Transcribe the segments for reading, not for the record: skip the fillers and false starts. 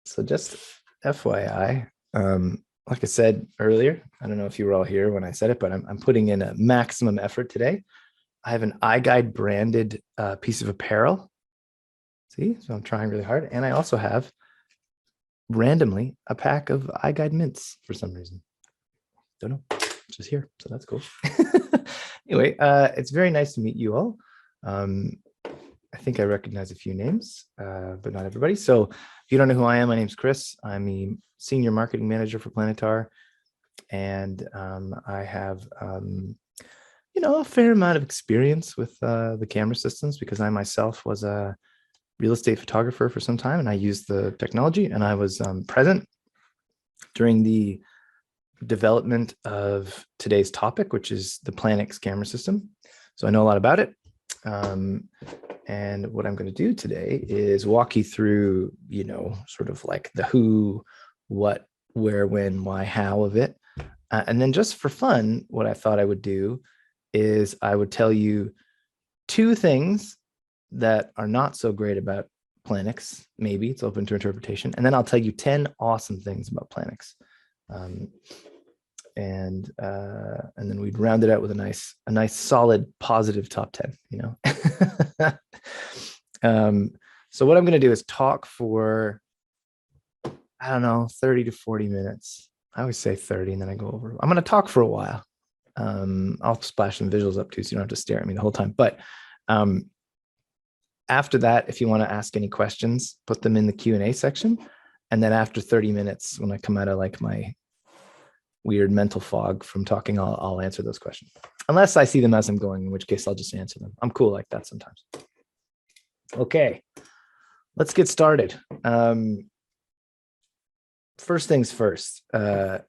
So just FYI, like I said earlier, I don't know if you were all here when I said it, but I'm putting in a maximum effort today. I have an Iguide branded piece of apparel. See, so I'm trying really hard. And I also have randomly a pack of Iguide mints for some reason. Don't know, it's just here. So that's cool. Anyway, it's very nice to meet you all. I think I recognize a few names, but not everybody. So if you don't know who I am, my name's Chris. I'm the senior marketing manager for Planetar. And I have, a fair amount of experience with the camera systems because I myself was a real estate photographer for some time and I used the technology, and I was present during the development of today's topic, which is the PLANIX camera system. So I know a lot about it. And what I'm going to do today is walk you through, sort of like the who, what, where, when, why, how of it. And then just for fun, what I thought I would do is I would tell you two things that are not so great about PLANIX. Maybe it's open to interpretation. And then I'll tell you 10 awesome things about PLANIX. And then we'd round it out with a nice solid positive top 10, So what I'm going to do is talk for, 30 to 40 minutes. I always say 30 and then I go over. I'm going to talk for a while. I'll splash some visuals up too, so you don't have to stare at me the whole time. But after that, if you want to ask any questions, put them in the Q&A section. And then after 30 minutes, when I come out of like my weird mental fog from talking, I'll answer those questions. Unless I see them as I'm going, in which case I'll just answer them. I'm cool like that sometimes. Okay, let's get started. First things first, let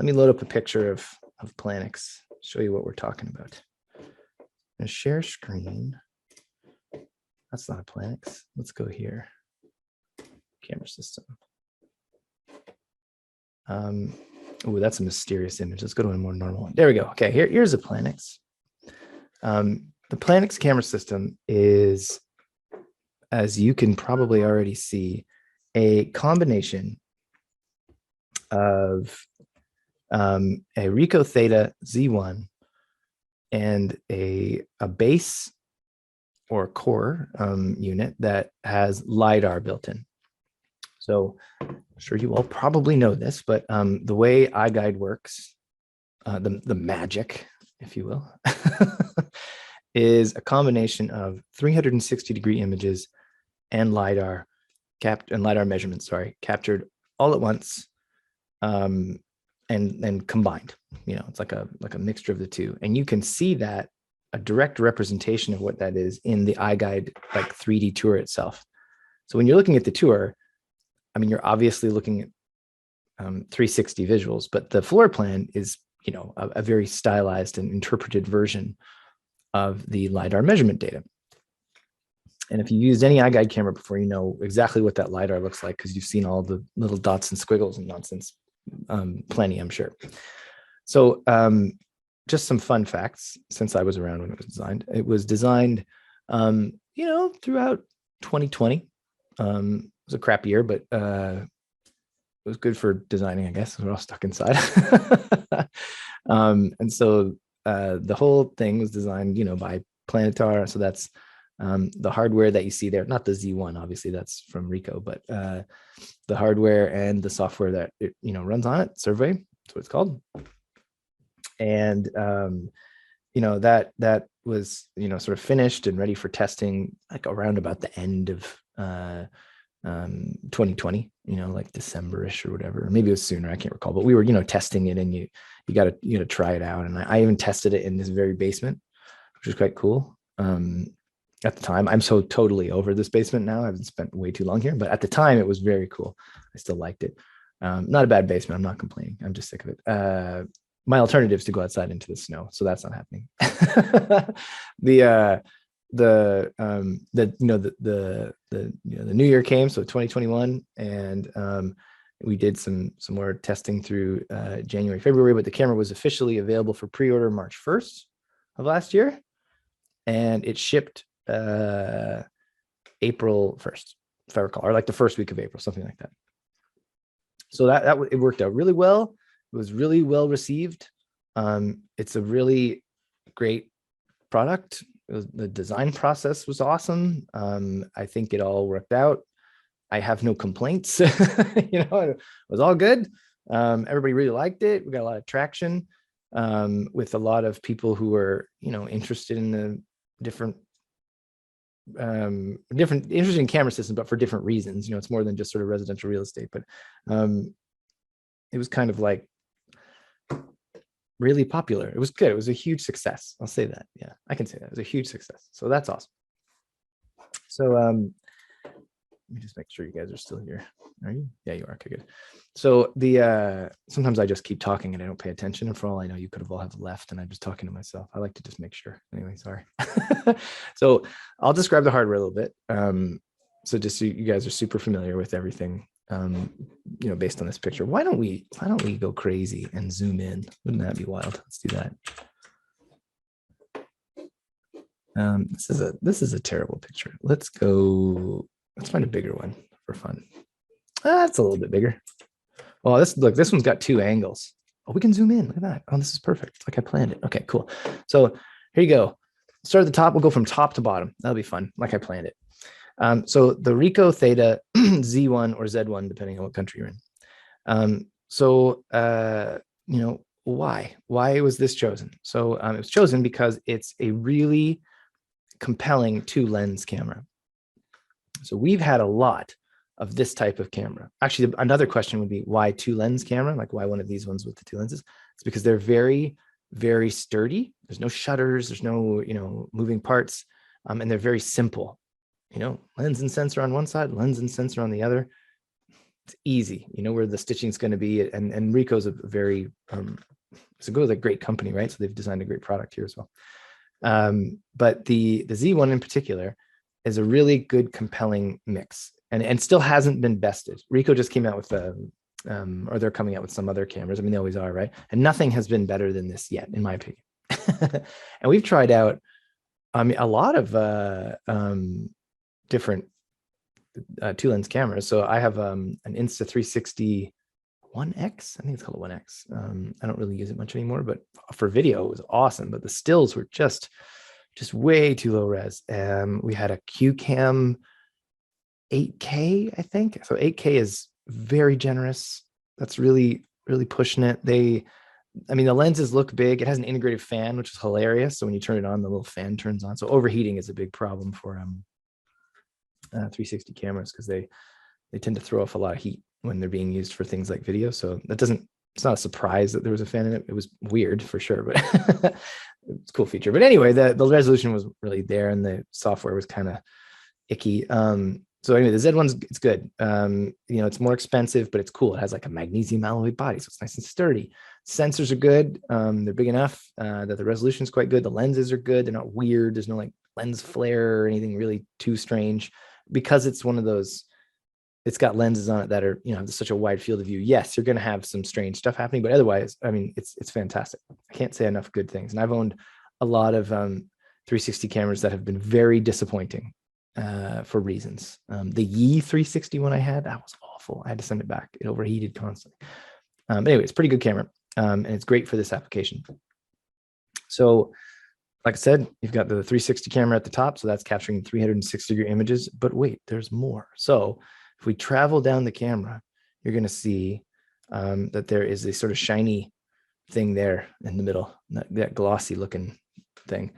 me load up a picture of PLANIX, show you what we're talking about. I'm gonna share screen. That's not a PLANIX. Let's go here. Camera system. Oh, that's a mysterious image. Let's go to a more normal one. There we go. Okay, here's a PLANIX. The PLANIX camera system is, as you can probably already see, a combination of a Ricoh Theta Z1 and a base or core unit that has LiDAR built in. So I'm sure you all probably know this, but the way Iguide works, the magic, if you will, is a combination of 360-degree images and LiDAR measurements, captured all at once and combined. It's like a mixture of the two. And you can see that a direct representation of what that is in the Iguide like 3D tour itself. So when you're looking at the tour, you're obviously looking at 360 visuals, but the floor plan is, a very stylized and interpreted version of the LiDAR measurement data. And if you used any Iguide camera before, you know exactly what that LiDAR looks like because you've seen all the little dots and squiggles and nonsense plenty, I'm sure. So just some fun facts since I was around when it was designed. It was designed, throughout 2020. It was a crap year, but it was good for designing, I guess. We're all stuck inside. And so the whole thing was designed, by Planetar. So that's the hardware that you see there, not the Z1, obviously that's from Ricoh, but the hardware and the software that it, runs on it, Survey, that's what it's called. And, that was, sort of finished and ready for testing, like around about the end of 2020, like December-ish or whatever, or maybe it was sooner, I can't recall, but we were, testing it, and you got to try it out. And I even tested it in this very basement, which was quite cool. At the time, I'm so totally over this basement now. I've spent way too long here, but at the time it was very cool. I still liked it. Not a bad basement. I'm not complaining. I'm just sick of it. My alternative is to go outside into the snow, so that's not happening. The new year came, so 2021, and we did some more testing through January, February, but the camera was officially available for pre-order March 1st of last year, and it shipped April 1st. if I recall, or like the first week of April, something like that. So it worked out really well. It was really well received. It's a really great product. The design process was awesome. I think it all worked out. I have no complaints. It was all good. Everybody really liked it. We got a lot of traction with a lot of people who were, interested in the different interested in camera systems, but for different reasons. It's more than just sort of residential real estate, but it was kind of like really popular. It was good. It was a huge success. I'll say that. Yeah, I can say that. It was a huge success. So that's awesome. So let me just make sure you guys are still here. Are you? Yeah, you are. Okay, good. So sometimes I just keep talking and I don't pay attention. And for all I know, you could have all have left and I'm just talking to myself. I like to just make sure. Anyway, sorry. So I'll describe the hardware a little bit. So just so you guys are super familiar with everything, based on this picture. Why don't we go crazy and zoom in? Wouldn't that be wild? Let's do that. This is a terrible picture. Let's find a bigger one for fun. That's a little bit bigger. Well, this one's got 2 angles. Oh, we can zoom in. Look at that. Oh, this is perfect. Like I planned it. Okay, cool. So here you go. Start at the top. We'll go from top to bottom. That'll be fun. Like I planned it. So the Ricoh Theta Z1 or Z1, depending on what country you're in. Why was this chosen? So it was chosen because it's a really compelling 2-lens camera. So we've had a lot of this type of camera. Actually, another question would be why 2-lens camera? Like why one of these ones with the 2 lenses? It's because they're very, very sturdy. There's no shutters. There's no, moving parts. And they're very simple. Lens and sensor on one side, lens and sensor on the other. It's easy. Where the stitching is going to be. And Ricoh's a very, it's a great company, right? So they've designed a great product here as well. But the Z1 in particular is a really good, compelling mix, and still hasn't been bested. Ricoh just came out with or they're coming out with some other cameras. I mean, they always are, right? And nothing has been better than this yet, in my opinion. And we've tried out, a lot of different 2-lens cameras. So I have an Insta360 1X. I think it's called a 1X. I don't really use it much anymore, but for video, it was awesome. But the stills were just way too low res. We had a Qcam 8K, I think. So 8K is very generous. That's really, really pushing it. The lenses look big. It has an integrated fan, which is hilarious. So when you turn it on, the little fan turns on. So overheating is a big problem for 360 cameras because they tend to throw off a lot of heat when they're being used for things like video. So it's not a surprise that there was a fan in it. It was weird for sure, but it's a cool feature. But anyway, the resolution was really there and the software was kind of icky. So anyway, the Z1's, it's good. It's more expensive, but it's cool. It has like a magnesium alloy body, so it's nice and sturdy. Sensors are good. They're big enough that the resolution is quite good. The lenses are good. They're not weird. There's no like lens flare or anything really too strange because it's one of those, it's got lenses on it that are, such a wide field of view. Yes, you're going to have some strange stuff happening, but otherwise, it's fantastic. I can't say enough good things. And I've owned a lot of 360 cameras that have been very disappointing for reasons. The Yi 360 one I had, that was awful. I had to send it back. It overheated constantly. But anyway, it's a pretty good camera, and it's great for this application. So, like I said, you've got the 360 camera at the top, so that's capturing 360-degree images. But wait, there's more. So if we travel down the camera, you're going to see that there is a sort of shiny thing there in the middle, that glossy looking thing.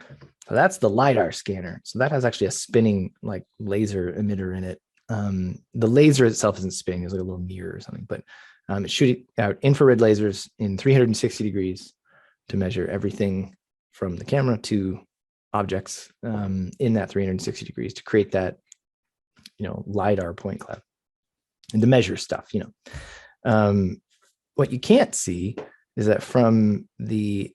So that's the LiDAR scanner. So that has actually a spinning like laser emitter in it. The laser itself isn't spinning. There's like a little mirror or something, but it's shooting out infrared lasers in 360 degrees to measure everything from the camera to objects in that 360 degrees to create that, LiDAR point cloud and to measure stuff, What you can't see is that from the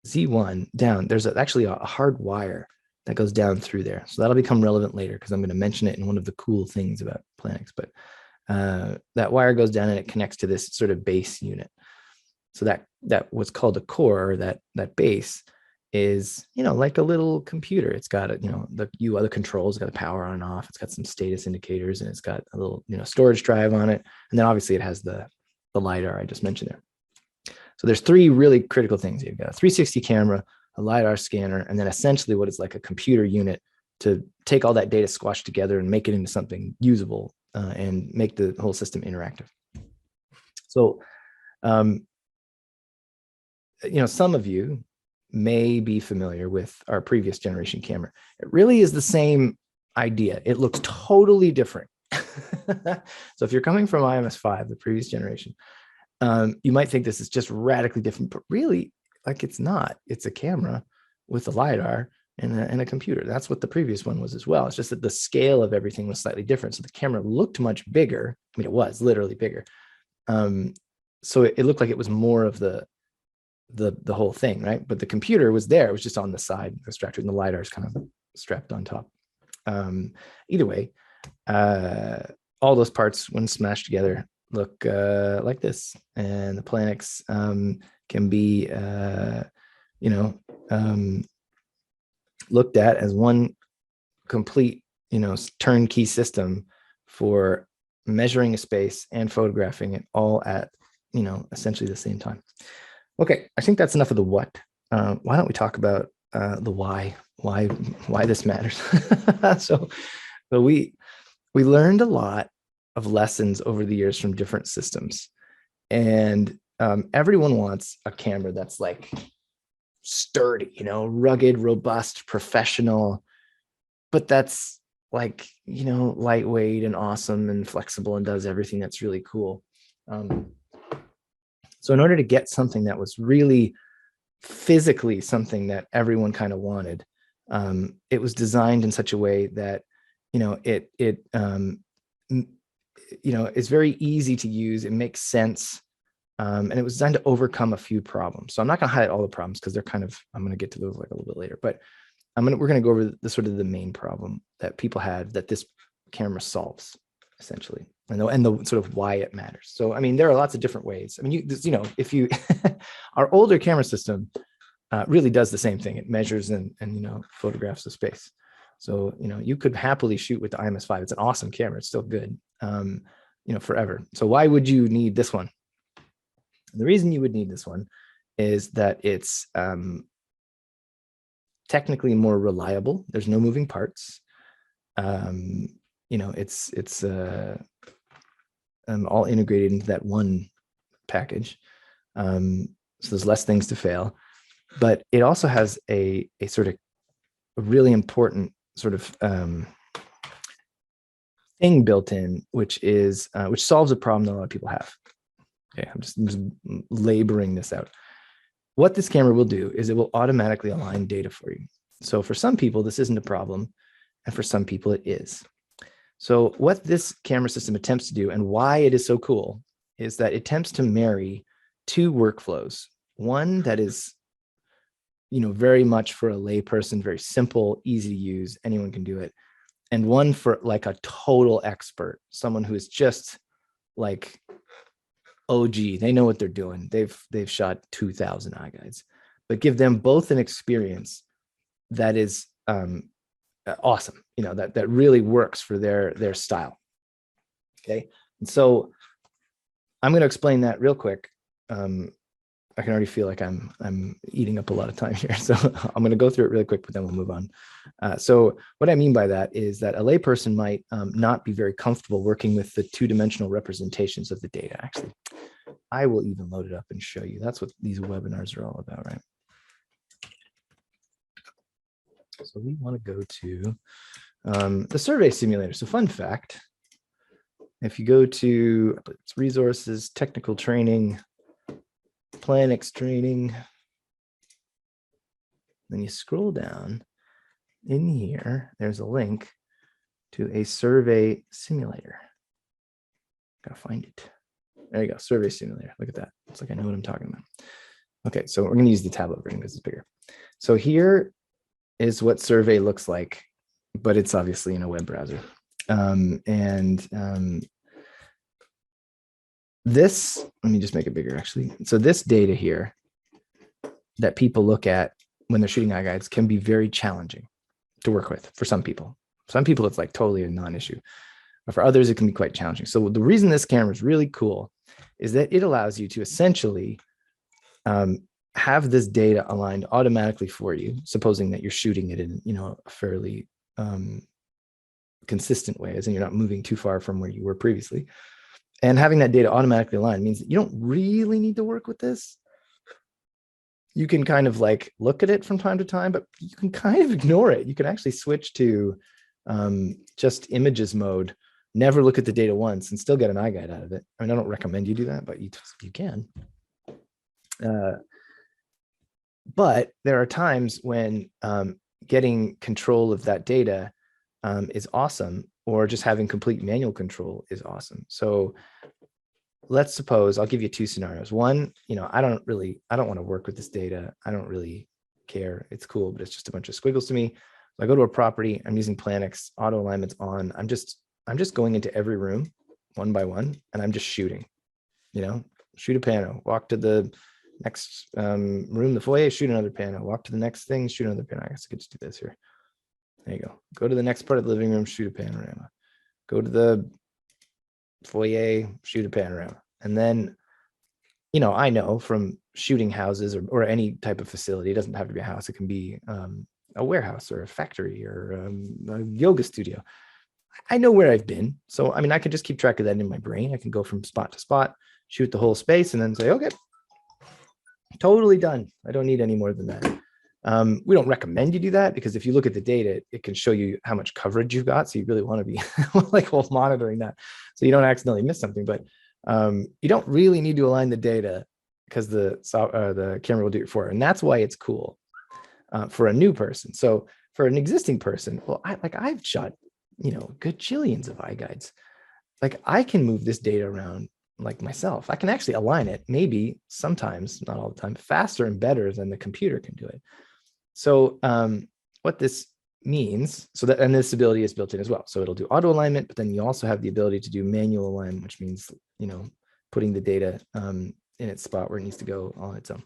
Z1 down, there's actually a hard wire that goes down through there. So that'll become relevant later because I'm going to mention it in one of the cool things about PLANIX. But that wire goes down and it connects to this sort of base unit. So that what's called a core, or that base, is, like a little computer. It's got the other controls, it's got the power on and off. It's got some status indicators, and it's got a little, storage drive on it. And then obviously it has the LiDAR I just mentioned there. So there's three really critical things. You've got a 360 camera, a LiDAR scanner, and then essentially what is like a computer unit to take all that data squashed together and make it into something usable and make the whole system interactive. So, some of you may be familiar with our previous generation camera. It really is the same idea. It looks totally different. So if you're coming from IMS5, the previous generation, you might think this is just radically different, but really, like, it's not. It's a camera with a LiDAR and a computer. That's what the previous one was as well. It's just that the scale of everything was slightly different. So the camera looked much bigger. I mean, it was literally bigger. So it looked like it was more of the whole thing, right? But the computer was there. It was just on the side, extractor, and the LiDAR is kind of strapped on top. Either way, all those parts, when smashed together, look like this. And the PLANIX can be, looked at as one complete, turnkey system for measuring a space and photographing it all at, essentially the same time. Okay, I think that's enough of the what. Why don't we talk about the why this matters? So we learned a lot of lessons over the years from different systems, and everyone wants a camera that's like sturdy, rugged, robust, professional, but that's like, lightweight and awesome and flexible and does everything that's really cool. So in order to get something that was really physically something that everyone kind of wanted, it was designed in such a way that, it's very easy to use. It makes sense. And it was designed to overcome a few problems. So I'm not going to highlight all the problems because they're I'm going to get to those like a little bit later, but we're going to go over the sort of the main problem that people had that this camera solves, essentially, and the sort of why it matters. So, I mean, there are lots of different ways. I mean, if you, our older camera system really does the same thing. It measures and photographs the space. So, you could happily shoot with the IMS5. It's an awesome camera. It's still good, forever. So why would you need this one? The reason you would need this one is that it's technically more reliable. There's no moving parts. It's all integrated into that one package. So there's less things to fail, but it also has a sort of a really important sort of thing built in, which solves a problem that a lot of people have. Okay, I'm just laboring this out. What this camera will do is it will automatically align data for you. So for some people, this isn't a problem, and for some people it is. So what this camera system attempts to do, and why it is so cool, is that it attempts to marry two workflows. One that is, very much for a layperson, very simple, easy to use, anyone can do it. And one for like a total expert, someone who is just like OG, they know what they're doing. They've shot 2,000 iGuides, but give them both an experience that is awesome. That really works for their style. Okay, and so I'm going to explain that real quick. I can already feel like I'm eating up a lot of time here, so I'm going to go through it really quick, but then we'll move on. So what I mean by that is that a layperson might not be very comfortable working with the two-dimensional representations of the data. Actually, I will even load it up and show you. That's what these webinars are all about, right? So we want to go to the survey simulator. So fun fact, if you go to resources, technical training, PLANIX training, then you scroll down in here, there's a link to a survey simulator. Gotta find it. There you go, survey simulator. Look at that. It's like I know what I'm talking about. Okay, so we're gonna use the tablet version because it's bigger. So here is what survey looks like, but it's obviously in a web browser. This, let me just make it bigger actually. So this data here that people look at when they're shooting iGuides can be very challenging to work with for some people. Some people, it's like totally a non-issue. But for others, it can be quite challenging. So the reason this camera is really cool is that it allows you to essentially have this data aligned automatically for you, supposing that you're shooting it in, a fairly consistent way, as in you're not moving too far from where you were previously. And having that data automatically aligned means that you don't really need to work with this. You can kind of like look at it from time to time, but you can kind of ignore it. You can actually switch to just images mode, never look at the data once, and still get an iGuide out of it. I mean, I don't recommend you do that, but you can. But there are times when getting control of that data is awesome, or just having complete manual control is awesome. So let's suppose, I'll give you two scenarios. One, I don't want to work with this data. I don't really care. It's cool, but it's just a bunch of squiggles to me. So I go to a property, I'm using PLANIX, auto alignment's on. I'm just going into every room one by one, and I'm just shooting, shoot a pano, walk to the next room, the foyer, shoot another pano, walk to the next thing, shoot another pano. I guess I could just do this here. There you go. Go to the next part of the living room, shoot a panorama. Go to the foyer, shoot a panorama. And then, I know from shooting houses or any type of facility, it doesn't have to be a house. It can be a warehouse or a factory or a yoga studio. I know where I've been. So, I mean, I could just keep track of that in my brain. I can go from spot to spot, shoot the whole space, and then say, okay, totally done. I don't need any more than that. We don't recommend you do that, because if you look at the data, it can show you how much coverage you've got. So you really want to be like monitoring that, so you don't accidentally miss something. But you don't really need to align the data, because the camera will do it for you. And that's why it's cool for a new person. So for an existing person, well, I've shot gajillions of iGuides. Like, I can move this data around like myself. I can actually align it, maybe sometimes, not all the time, faster and better than the computer can do it. So what this means, and this ability is built in as well. So it'll do auto alignment, but then you also have the ability to do manual alignment, which means, putting the data in its spot where it needs to go on its own.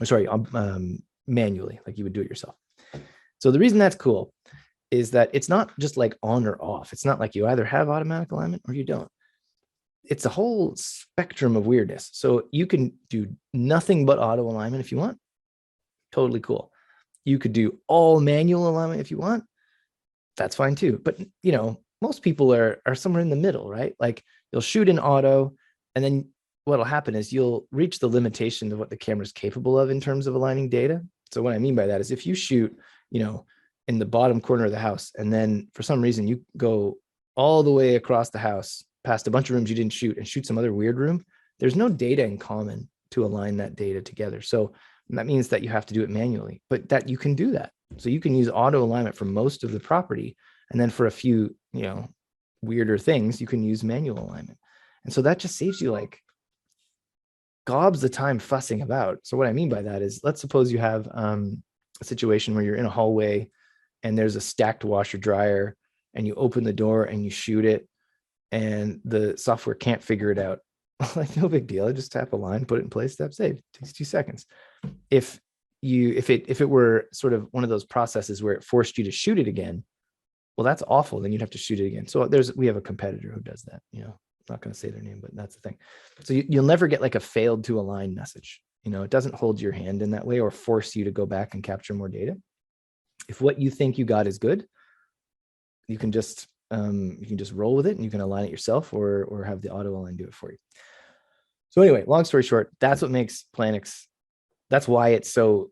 Sorry, manually, like you would do it yourself. So the reason that's cool is that it's not just like on or off. It's not like you either have automatic alignment or you don't. It's a whole spectrum of weirdness. So you can do nothing but auto alignment if you want. Totally cool. You could do all manual alignment if you want. That's fine too. But most people are somewhere in the middle, right? Like, you'll shoot in auto, and then what'll happen is you'll reach the limitation of what the camera is capable of in terms of aligning data. So what I mean by that is, if you shoot, in the bottom corner of the house, and then for some reason you go all the way across the house past a bunch of rooms you didn't shoot and shoot some other weird room, there's no data in common to align that data together. So that means that you have to do it manually, but that you can do that. So you can use auto alignment for most of the property. And then for a few, weirder things, you can use manual alignment. And so that just saves you like gobs of time fussing about. So what I mean by that is, let's suppose you have a situation where you're in a hallway and there's a stacked washer dryer, and you open the door and you shoot it, and the software can't figure it out. Like, no big deal. I just tap a line, put it in place, tap save. It takes 2 seconds. If it were sort of one of those processes where it forced you to shoot it again, well, that's awful. Then you'd have to shoot it again. So we have a competitor who does that. I'm not going to say their name, but that's the thing. So you'll never get like a failed to align message. It doesn't hold your hand in that way or force you to go back and capture more data. If what you think you got is good, you can just roll with it, and you can align it yourself, or have the auto align do it for you. So anyway, long story short, that's what makes PLANIX. That's why it's so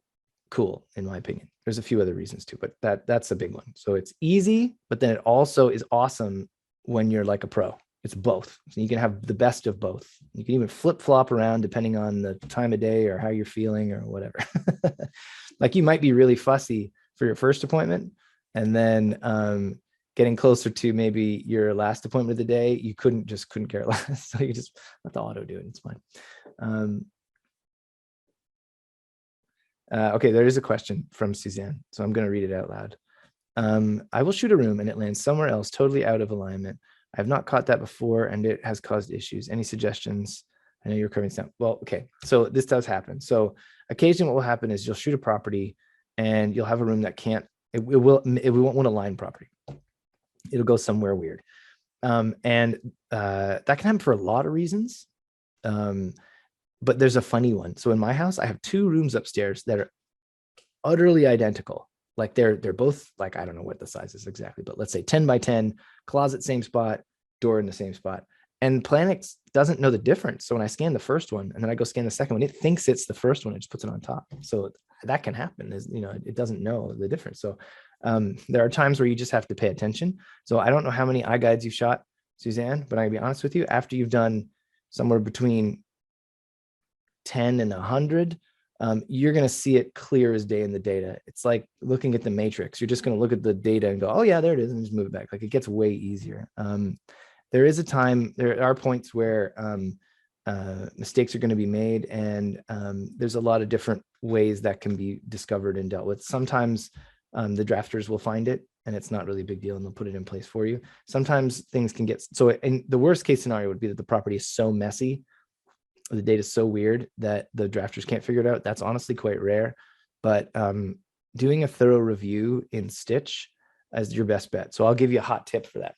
cool, in my opinion. There's a few other reasons too, but that's a big one. So it's easy, but then it also is awesome when you're like a pro. It's both. So you can have the best of both. You can even flip-flop around depending on the time of day or how you're feeling or whatever. Like, you might be really fussy for your first appointment, and then getting closer to maybe your last appointment of the day, you couldn't care less. So you just let the auto do it. It's fine. Okay, there is a question from Suzanne, so I'm going to read it out loud. I will shoot a room and it lands somewhere else, totally out of alignment. I have not caught that before, and it has caused issues. Any suggestions? I know you're covering some. Well, okay, so this does happen. So occasionally what will happen is you'll shoot a property and you'll have a room that can't, it won't want to line property. It'll go somewhere weird. And that can happen for a lot of reasons. But there's a funny one. So in my house, I have 2 rooms upstairs that are utterly identical. Like they're both like, I don't know what the size is exactly, but let's say 10 by 10, closet, same spot, door in the same spot. And PLANIX doesn't know the difference. So when I scan the first one and then I go scan the second one, it thinks it's the first one. It just puts it on top. So that can happen, is, you know, it doesn't know the difference. So there are times where you just have to pay attention. So I don't know how many iGuides you've shot, Suzanne, but I can be honest with you, after you've done somewhere between 10 and 100, you're going to see it clear as day in the data. It's like looking at the matrix. You're just going to look at the data and go, oh yeah, there it is, and just move it back. Like, it gets way easier. There is a time, there are points where mistakes are going to be made, and there's a lot of different ways that can be discovered and dealt with. Sometimes the drafters will find it and it's not really a big deal, and they'll put it in place for you. Sometimes things can get, so in the worst case scenario would be that the property is so messy, the data is so weird that the drafters can't figure it out. That's honestly quite rare, but doing a thorough review in Stitch is your best bet. So I'll give you a hot tip for that.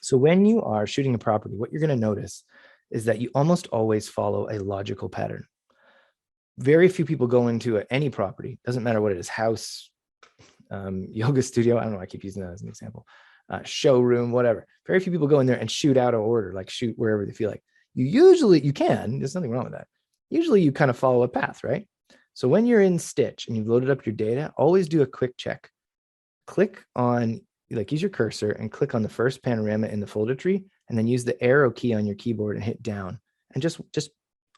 So when you are shooting a property, what you're going to notice is that you almost always follow a logical pattern. Very few people go into any property, doesn't matter what it is, house, yoga studio, I don't know, I keep using that as an example, showroom, whatever. Very few people go in there and shoot out of order, like shoot wherever they feel like. You can, there's nothing wrong with that. Usually you kind of follow a path, right? So when you're in Stitch and you've loaded up your data, always do a quick check. Click on, like, use your cursor and click on the first panorama in the folder tree, and then use the arrow key on your keyboard and hit down. And just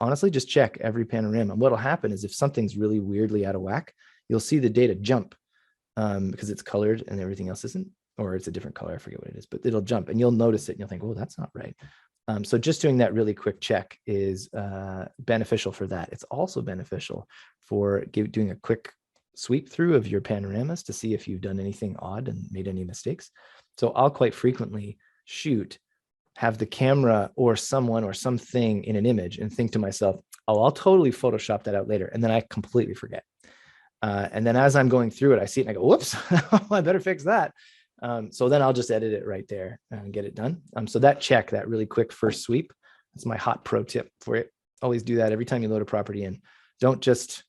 honestly, just check every panorama. What'll happen is if something's really weirdly out of whack, you'll see the data jump because it's colored and everything else isn't, or it's a different color, I forget what it is, but it'll jump and you'll notice it and you'll think, oh, that's not right. So just doing that really quick check is beneficial for that. It's also beneficial for doing a quick sweep through of your panoramas to see if you've done anything odd and made any mistakes. So I'll quite frequently have the camera or someone or something in an image and think to myself, oh, I'll totally Photoshop that out later. And then I completely forget. And then as I'm going through it, I see it and I go, whoops, I better fix that. So then I'll just edit it right there and get it done. So that check, that really quick first sweep, that's my hot pro tip for it. Always do that every time you load a property in. Don't just,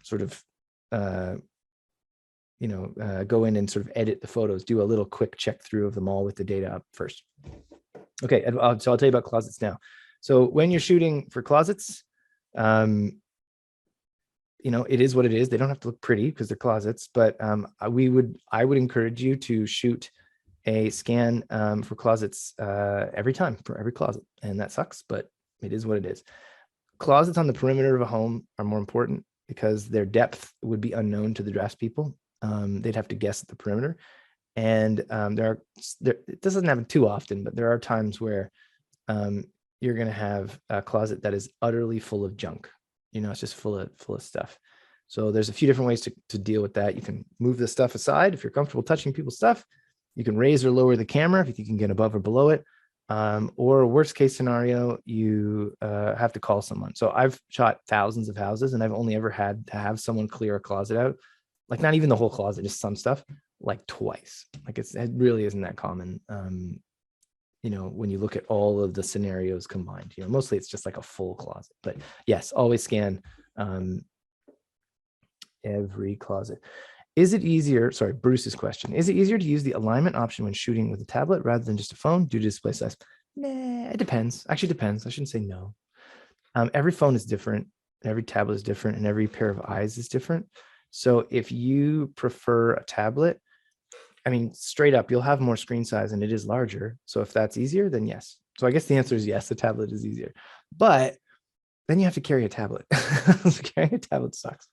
sort of, go in and sort of edit the photos. Do a little quick check through of them all with the data up first. Okay, so I'll tell you about closets now. So when you're shooting for closets, it is what it is. They don't have to look pretty because they're closets, but I would encourage you to shoot a scan for closets every time for every closet. And that sucks, but it is what it is. Closets on the perimeter of a home are more important because their depth would be unknown to the draftspeople. They'd have to guess at the perimeter. And it doesn't happen too often, but there are times where you're going to have a closet that is utterly full of junk. It's just full of stuff. So there's a few different ways to deal with that. You can move the stuff aside if you're comfortable touching people's stuff. You can raise or lower the camera if you can get above or below it. Or worst case scenario, you have to call someone. So I've shot thousands of houses and I've only ever had to have someone clear a closet out. Like not even the whole closet, just some stuff, like twice. Like it really isn't that common. When you look at all of the scenarios combined, mostly it's just like a full closet, but yes, always scan every closet. Is it easier, sorry, Bruce's question, is it easier to use the alignment option when shooting with a tablet rather than just a phone due to display size? Nah, it depends. Actually depends. I shouldn't say no. Every phone is different. Every tablet is different and every pair of eyes is different. So if you prefer a tablet, I mean, straight up, you'll have more screen size and it is larger. So if that's easier, then yes. So I guess the answer is yes, the tablet is easier. But then you have to carry a tablet. Carrying a tablet sucks.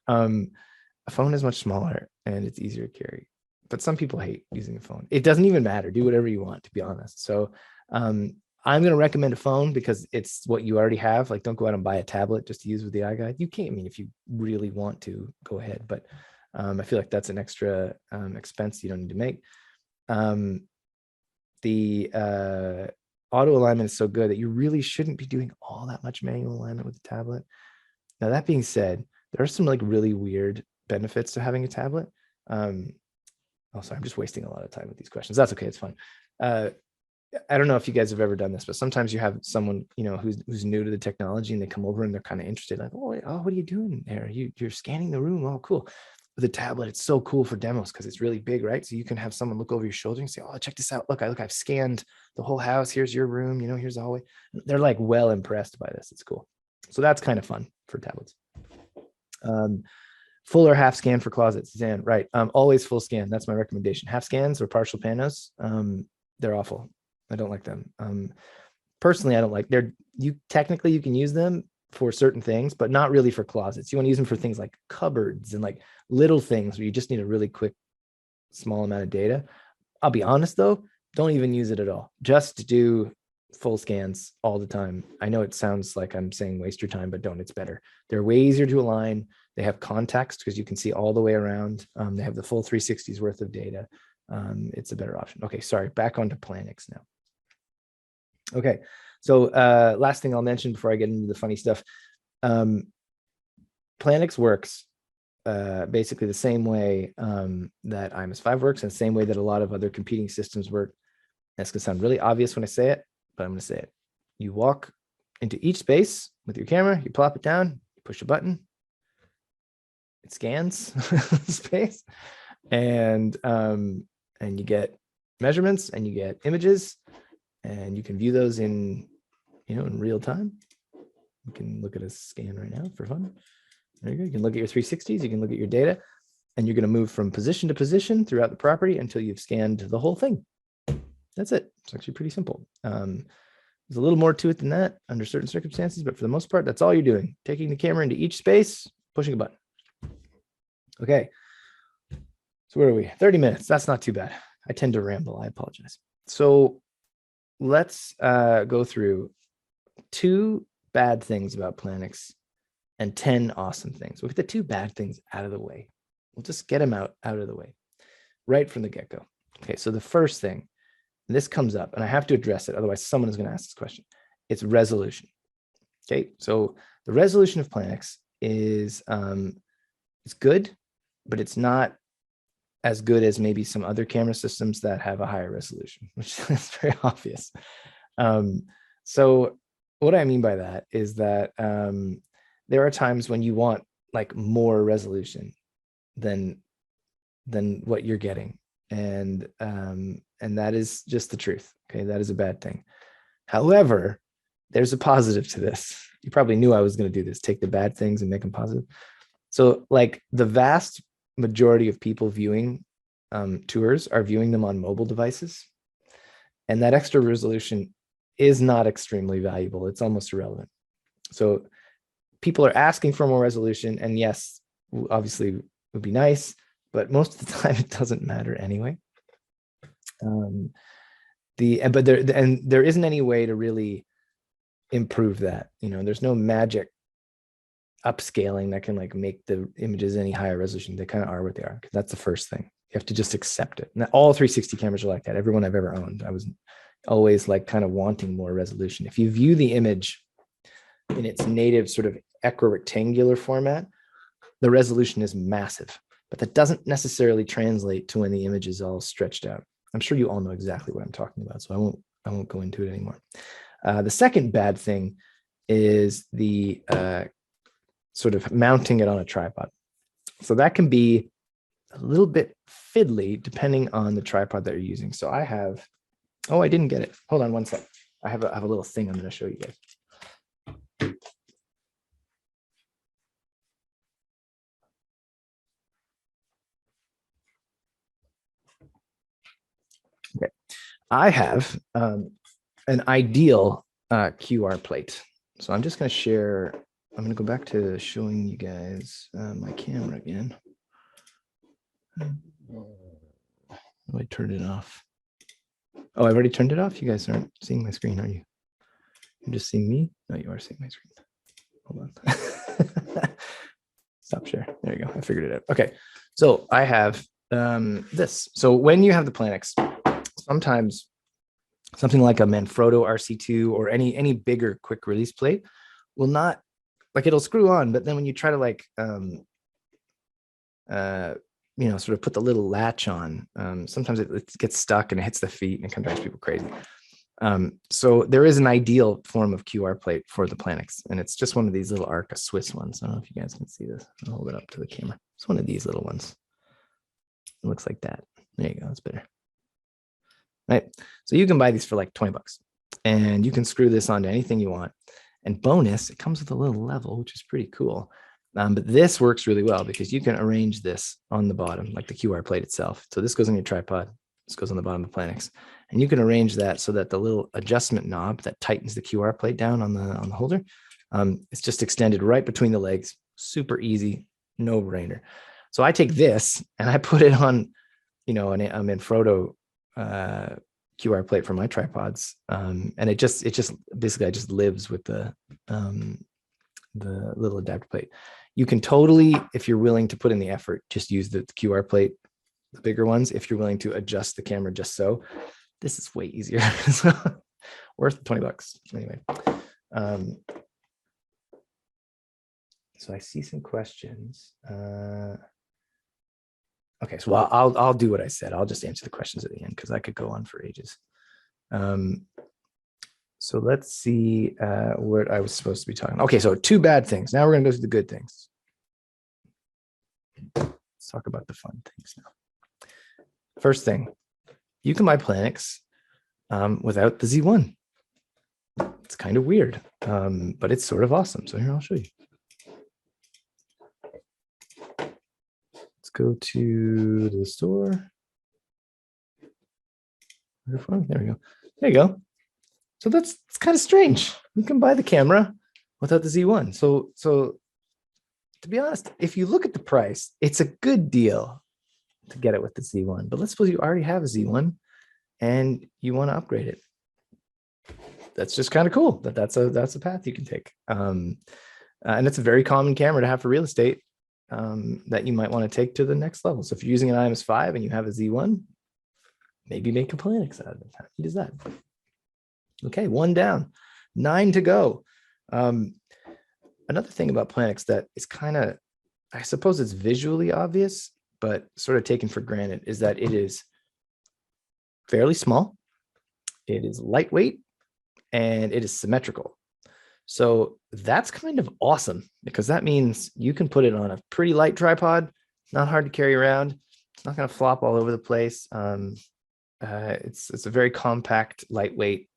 A phone is much smaller and it's easier to carry. But some people hate using a phone. It doesn't even matter. Do whatever you want, to be honest. So I'm going to recommend a phone because it's what you already have. Like, don't go out and buy a tablet just to use with the iGuide. You can't. I mean, if you really want to, go ahead. But I feel like that's an extra expense you don't need to make. The auto alignment is so good that you really shouldn't be doing all that much manual alignment with the tablet. Now, that being said, there are some like really weird benefits to having a tablet. Oh, sorry, I'm just wasting a lot of time with these questions. That's okay, it's fun. I don't know if you guys have ever done this, but sometimes you have someone, who's new to the technology, and they come over and they're kind of interested, like, oh, what are you doing there? You're scanning the room. Oh, cool. With a tablet, it's so cool for demos because it's really big, right? So you can have someone look over your shoulder and say, oh, check this out. Look, I've scanned the whole house. Here's your room. Here's the hallway. They're like well impressed by this. It's cool. So that's kind of fun for tablets. Full or half scan for closets, Suzanne, right? Always full scan. That's my recommendation. Half scans or partial panos, they're awful. I don't like them. Personally, I don't like. Technically you can use them for certain things, but not really for closets. You want to use them for things like cupboards and like little things where you just need a really quick, small amount of data. I'll be honest though, don't even use it at all. Just do full scans all the time. I know it sounds like I'm saying waste your time, but don't. It's better. They're way easier to align. They have context because you can see all the way around. They have the full 360s worth of data. It's a better option. Okay, sorry, back onto PLANIX now. Okay, so last thing I'll mention before I get into the funny stuff. PLANIX works basically the same way that IMS5 works, and the same way that a lot of other competing systems work. That's going to sound really obvious when I say it, but I'm going to say it. You walk into each space with your camera, you plop it down, you push a button, it scans space, and you get measurements and you get images, and you can view those in real time. You can look at a scan right now for fun. There you go. You can look at your 360s, you can look at your data, and you're going to move from position to position throughout the property until you've scanned the whole thing. That's it. It's actually pretty simple. There's a little more to it than that under certain circumstances, but for the most part, that's all you're doing. Taking the camera into each space, pushing a button. Okay. So where are we? 30 minutes. That's not too bad. I tend to ramble. I apologize. So let's go through 2 bad things about PLANIX and 10 awesome things. We'll get the 2 bad things out of the way. We'll just get them out of the way right from the get-go. Okay, so the first thing, and this comes up, and I have to address it, otherwise someone is going to ask this question. It's resolution. Okay, so the resolution of PLANIX is it's good, but it's not as good as maybe some other camera systems that have a higher resolution, which is very obvious. So what I mean by that is that there are times when you want like more resolution than what you're getting, and that is just the truth. Okay, that is a bad thing. However, there's a positive to this. You probably knew I was going to do this, take the bad things and make them positive. So like the vast majority of people viewing tours are viewing them on mobile devices, and that extra resolution is not extremely valuable. It's almost irrelevant. So people are asking for more resolution, and yes, obviously it would be nice, but most of the time it doesn't matter anyway. But there isn't any way to really improve that. There's no magic upscaling that can like make the images any higher resolution. They kind of are what they are. That's the first thing. You have to just accept it. And all 360 cameras are like that. Everyone I've ever owned, I was always like kind of wanting more resolution. If you view the image in its native sort of equirectangular format, the resolution is massive, but that doesn't necessarily translate to when the image is all stretched out. I'm sure you all know exactly what I'm talking about, so I won't go into it anymore. The second bad thing is the sort of mounting it on a tripod. So that can be a little bit fiddly depending on the tripod that you're using. So I have, oh, I didn't get it. Hold on one sec. I have a little thing I'm going to show you guys. Okay, I have an ideal QR plate. So I'm just going to share. I'm going to go back to showing you guys my camera again. I turned it off. Oh, I've already turned it off. You guys aren't seeing my screen, are you? You're just seeing me? No, you are seeing my screen. Hold on. Stop share. There you go. I figured it out. Okay. So I have this. So when you have the PLANIX, sometimes something like a Manfrotto RC2 or any bigger quick release plate will not like it'll screw on, but then when you try to like, sort of put the little latch on, sometimes it gets stuck and it hits the feet and it kind of drives people crazy. So there is an ideal form of QR plate for the PLANIX, and it's just one of these little Arca Swiss ones. I don't know if you guys can see this. I'll hold it up to the camera. It's one of these little ones. It looks like that. There you go. That's better. Right. So you can buy these for like 20 bucks, and you can screw this onto anything you want. And bonus, it comes with a little level, which is pretty cool. But this works really well because you can arrange this on the bottom, like the QR plate itself. So this goes on your tripod. This goes on the bottom of PLANIX, and you can arrange that so that the little adjustment knob that tightens the QR plate down on the holder, it's just extended right between the legs. Super easy, no brainer. So I take this and I put it on, an Manfrotto QR plate for my tripods, and it just basically I just lives with the little adapter plate. You can totally, if you're willing to put in the effort, just use the QR plate, the bigger ones. If you're willing to adjust the camera just so, this is way easier. So, worth 20 bucks anyway. So I see some questions. Okay, so I'll do what I said. I'll just answer the questions at the end because I could go on for ages. So let's see what I was supposed to be talking about. Okay, so 2 bad things. Now we're going to go through the good things. Let's talk about the fun things now. First thing, you can buy PLANIX without the Z1. It's kind of weird, but it's sort of awesome. So here, I'll show you. Let's go to the store. There we go. There you go. So it's kind of strange. You can buy the camera without the Z1. So to be honest, if you look at the price, it's a good deal to get it with the Z1. But let's suppose you already have a Z1 and you want to upgrade it. That's just kind of cool. That's a path you can take. And it's a very common camera to have for real estate that you might want to take to the next level. So if you're using an IMS5 and you have a Z1, maybe make a PLANIX out of it. How neat is that? Okay, 1 down, 9 to go. Another thing about PLANIX that is kind of, I suppose it's visually obvious, but sort of taken for granted, is that it is fairly small, it is lightweight, and it is symmetrical. So that's kind of awesome because that means you can put it on a pretty light tripod, not hard to carry around. It's not going to flop all over the place. It's a very compact, lightweight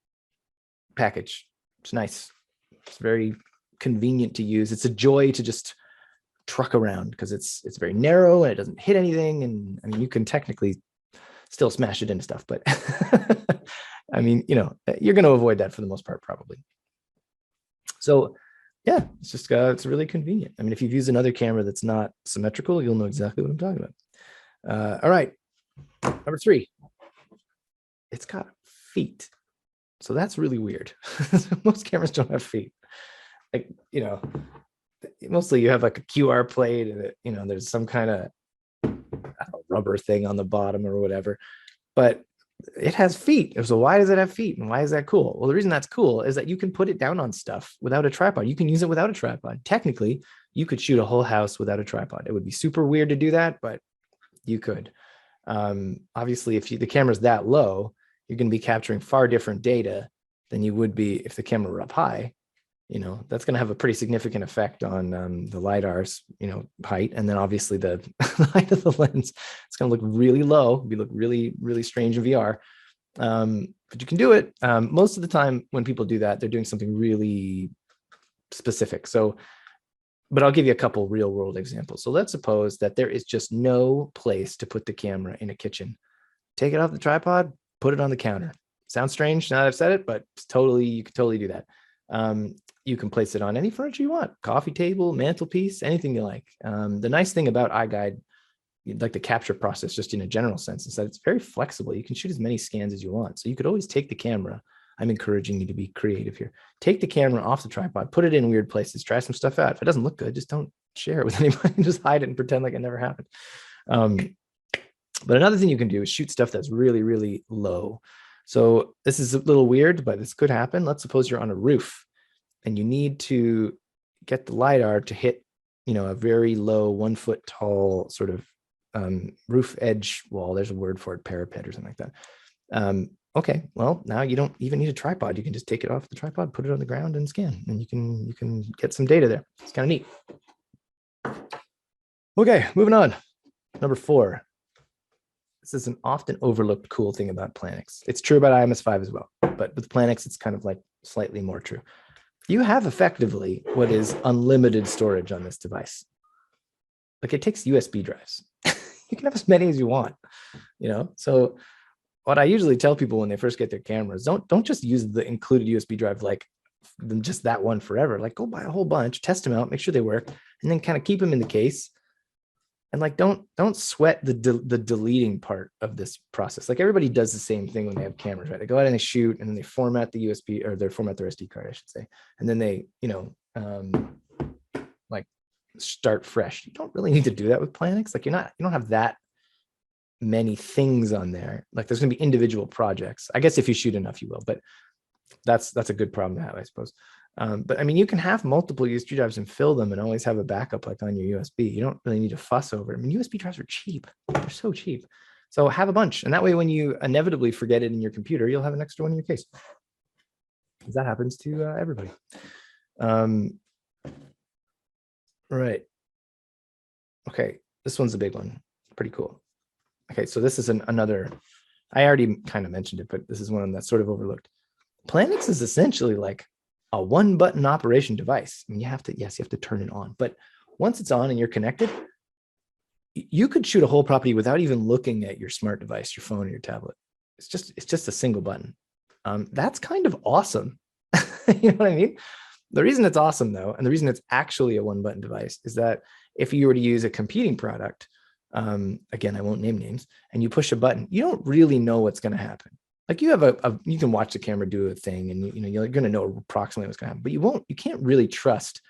package. It's nice. It's very convenient to use. It's a joy to just truck around because it's very narrow and it doesn't hit anything. And I mean, you can technically still smash it into stuff, but I mean, you're going to avoid that for the most part, probably. So yeah, it's just it's really convenient. I mean, if you've used another camera that's not symmetrical, you'll know exactly what I'm talking about. All right, number 3, it's got feet. So that's really weird. Most cameras don't have feet. Like, mostly you have like a QR plate and there's some kind of rubber thing on the bottom or whatever, but it has feet. So why does it have feet and why is that cool? Well, the reason that's cool is that you can put it down on stuff without a tripod. You can use it without a tripod. Technically, you could shoot a whole house without a tripod. It would be super weird to do that, but you could. Obviously, if the camera's that low, you're going to be capturing far different data than you would be if the camera were up high. That's going to have a pretty significant effect on the LiDAR's, height. And then obviously the height of the lens, it's going to look really low, look really, really strange in VR. But you can do it. Most of the time when people do that, they're doing something really specific. But I'll give you a couple real world examples. So let's suppose that there is just no place to put the camera in a kitchen. Take it off the tripod, put it on the counter. Sounds strange now that I've said it, but you can totally do that. You can place it on any furniture you want, coffee table, mantelpiece, anything you like. The nice thing about Iguide, like the capture process, just in a general sense, is that it's very flexible. You can shoot as many scans as you want. So you could always take the camera. I'm encouraging you to be creative here. Take the camera off the tripod, put it in weird places, try some stuff out. If it doesn't look good, just don't share it with anybody. Just hide it and pretend like it never happened. But another thing you can do is shoot stuff that's really, really low. So this is a little weird, but this could happen. Let's suppose you're on a roof and you need to get the LiDAR to hit, a very low 1 foot tall sort of roof edge wall. There's a word for it, parapet or something like that. Okay, well, now you don't even need a tripod. You can just take it off the tripod, put it on the ground and scan, and you can get some data there. It's kind of neat. Okay, moving on. Number 4. This is an often overlooked cool thing about PLANIX. It's true about IMS5 as well, but with PLANIX, it's kind of like slightly more true. You have effectively what is unlimited storage on this device. Like, it takes USB drives. You can have as many as you want, So what I usually tell people when they first get their cameras, don't just use the included USB drive, like just that one forever. Like, go buy a whole bunch, test them out, make sure they work, and then kind of keep them in the case. And like, don't sweat the deleting part of this process. Like, everybody does the same thing when they have cameras, right? They go out and they shoot, and then they format the USB, or they format their SD card, I should say. And then they, like, start fresh. You don't really need to do that with PLANIX. Like, you don't have that many things on there. Like, there's going to be individual projects. I guess if you shoot enough, you will, but that's a good problem to have, I suppose. But I mean, you can have multiple USB drives and fill them and always have a backup like on your USB. You don't really need to fuss over it. I mean, USB drives are cheap. They're so cheap. So have a bunch. And that way, when you inevitably forget it in your computer, you'll have an extra one in your case. Because that happens to everybody. Right. Okay, this one's a big one. Pretty cool. Okay, so this is another, I already kind of mentioned it, but this is one that's sort of overlooked. PLANIX is essentially like a one-button operation device. I mean, you have to turn it on, but once it's on and you're connected, you could shoot a whole property without even looking at your smart device, your phone or your tablet. It's just a single button. That's kind of awesome. You know what I mean? The reason it's awesome, though, and the reason it's actually a one-button device, is that if you were to use a competing product, again, I won't name names, and you push a button, you don't really know what's going to happen. Like, you have you can watch the camera do a thing, and you're going to know approximately what's going to happen, but you can't really trust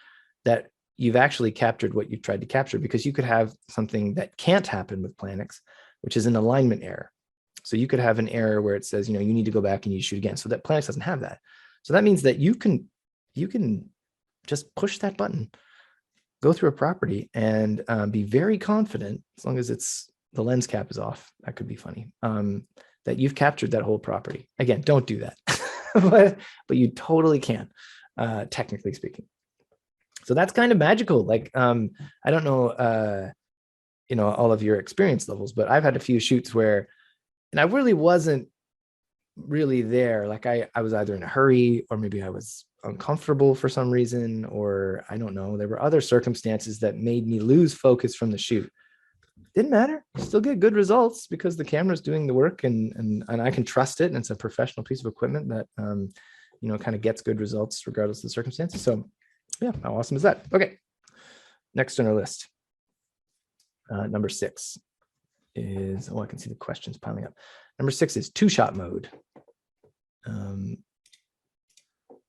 that you've actually captured what you've tried to capture, because you could have something that can't happen with PLANIX, which is an alignment error. So you could have an error where it says, you need to go back and you shoot again. So that PLANIX doesn't have that. So that means that you can just push that button, go through a property, and be very confident, as long as the lens cap is off. That could be funny. That you've captured that whole property. Again, don't do that, but you totally can, technically speaking. So that's kind of magical. Like, I don't know, all of your experience levels, but I've had a few shoots where, and I really wasn't really there. Like, I was either in a hurry, or maybe I was uncomfortable for some reason, or I don't know, there were other circumstances that made me lose focus from the shoot. Didn't matter. Still get good results because the camera's doing the work, and I can trust it, and it's a professional piece of equipment that kind of gets good results regardless of the circumstances. So yeah, how awesome is that? Okay, next on our list, number 6 is, I can see the questions piling up. Number 6 is two-shot mode.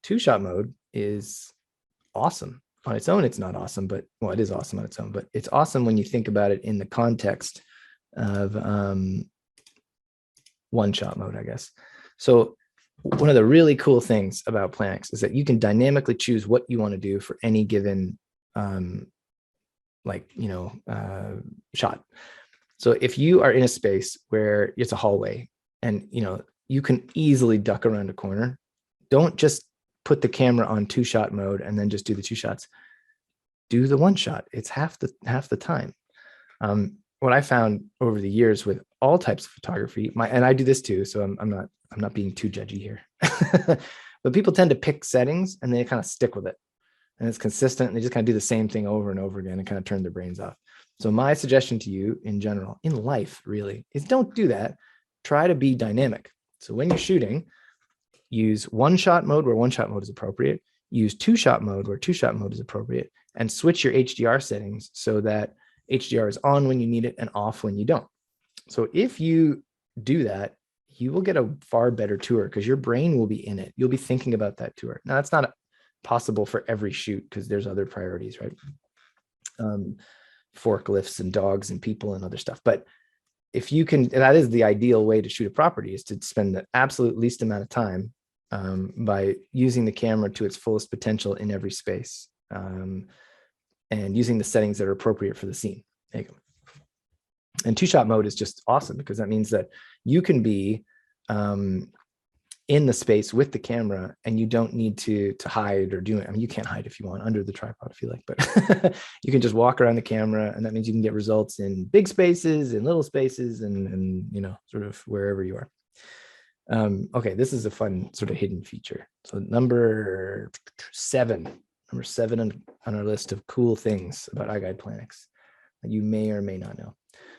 Two-shot mode is awesome. On its own, it's not awesome, but, well, it is awesome on its own, but it's awesome when you think about it in the context of one-shot mode, I guess. So one of the really cool things about PLANIX is that you can dynamically choose what you want to do for any given shot. So if you are in a space where it's a hallway, and you can easily duck around a corner, don't just put the camera on two-shot mode and then just do the 2 shots. Do the 1 shot. It's half the time. What I found over the years with all types of photography, and I do this too, so I'm not being too judgy here, but people tend to pick settings and they kind of stick with it, and it's consistent, and they just kind of do the same thing over and over again and kind of turn their brains off. So my suggestion to you in general, in life really, is don't do that. Try to be dynamic. So when you're shooting, use 1-shot mode where 1-shot mode is appropriate, use 2-shot mode where 2-shot mode is appropriate, and switch your HDR settings so that HDR is on when you need it and off when you don't. So if you do that, you will get a far better tour, because your brain will be in it. You'll be thinking about that tour. Now, that's not possible for every shoot, because there's other priorities, right? Forklifts and dogs and people and other stuff. But if you can, that is the ideal way to shoot a property, is to spend the absolute least amount of time by using the camera to its fullest potential in every space. and using the settings that are appropriate for the scene. There you go. And two-shot mode is just awesome because that means that you can be in the space with the camera and you don't need to hide or do it. I mean, you can't hide if you want under the tripod if you like, but you can just walk around the camera, and that means you can get results in big spaces, in little spaces, and you know, sort of wherever you are. Okay, this is a fun sort of hidden feature. So number seven on our list of cool things about Iguide PLANIX that you may or may not know.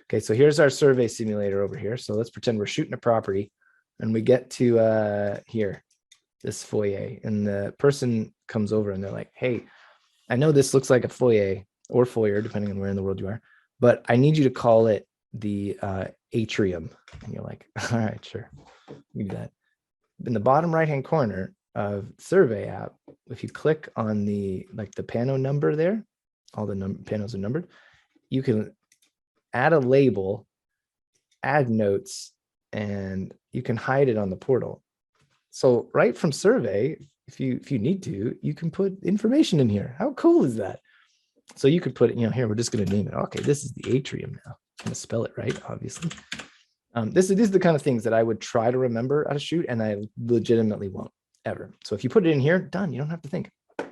Okay, so here's our survey simulator over here. So let's pretend we're shooting a property and we get to here, this foyer, and the person comes over and they're like, hey, I know this looks like a foyer or foyer, depending on where in the world you are, but I need you to call it the atrium. And you're like, all right, sure, you do that. In the bottom right-hand corner of survey app, if you click on the pano number there, all the panos are numbered, you can add a label, add notes, and you can hide it on the portal. So right from survey, if you need to, you can put information in here. How cool is that? So you could put it, you know, here, we're just going to name it. Okay, this is the atrium now. I'm going to spell it right, obviously. This is the kind of things that I would try to remember how to shoot, and I legitimately won't ever. So if you put it in here, done. You don't have to think. And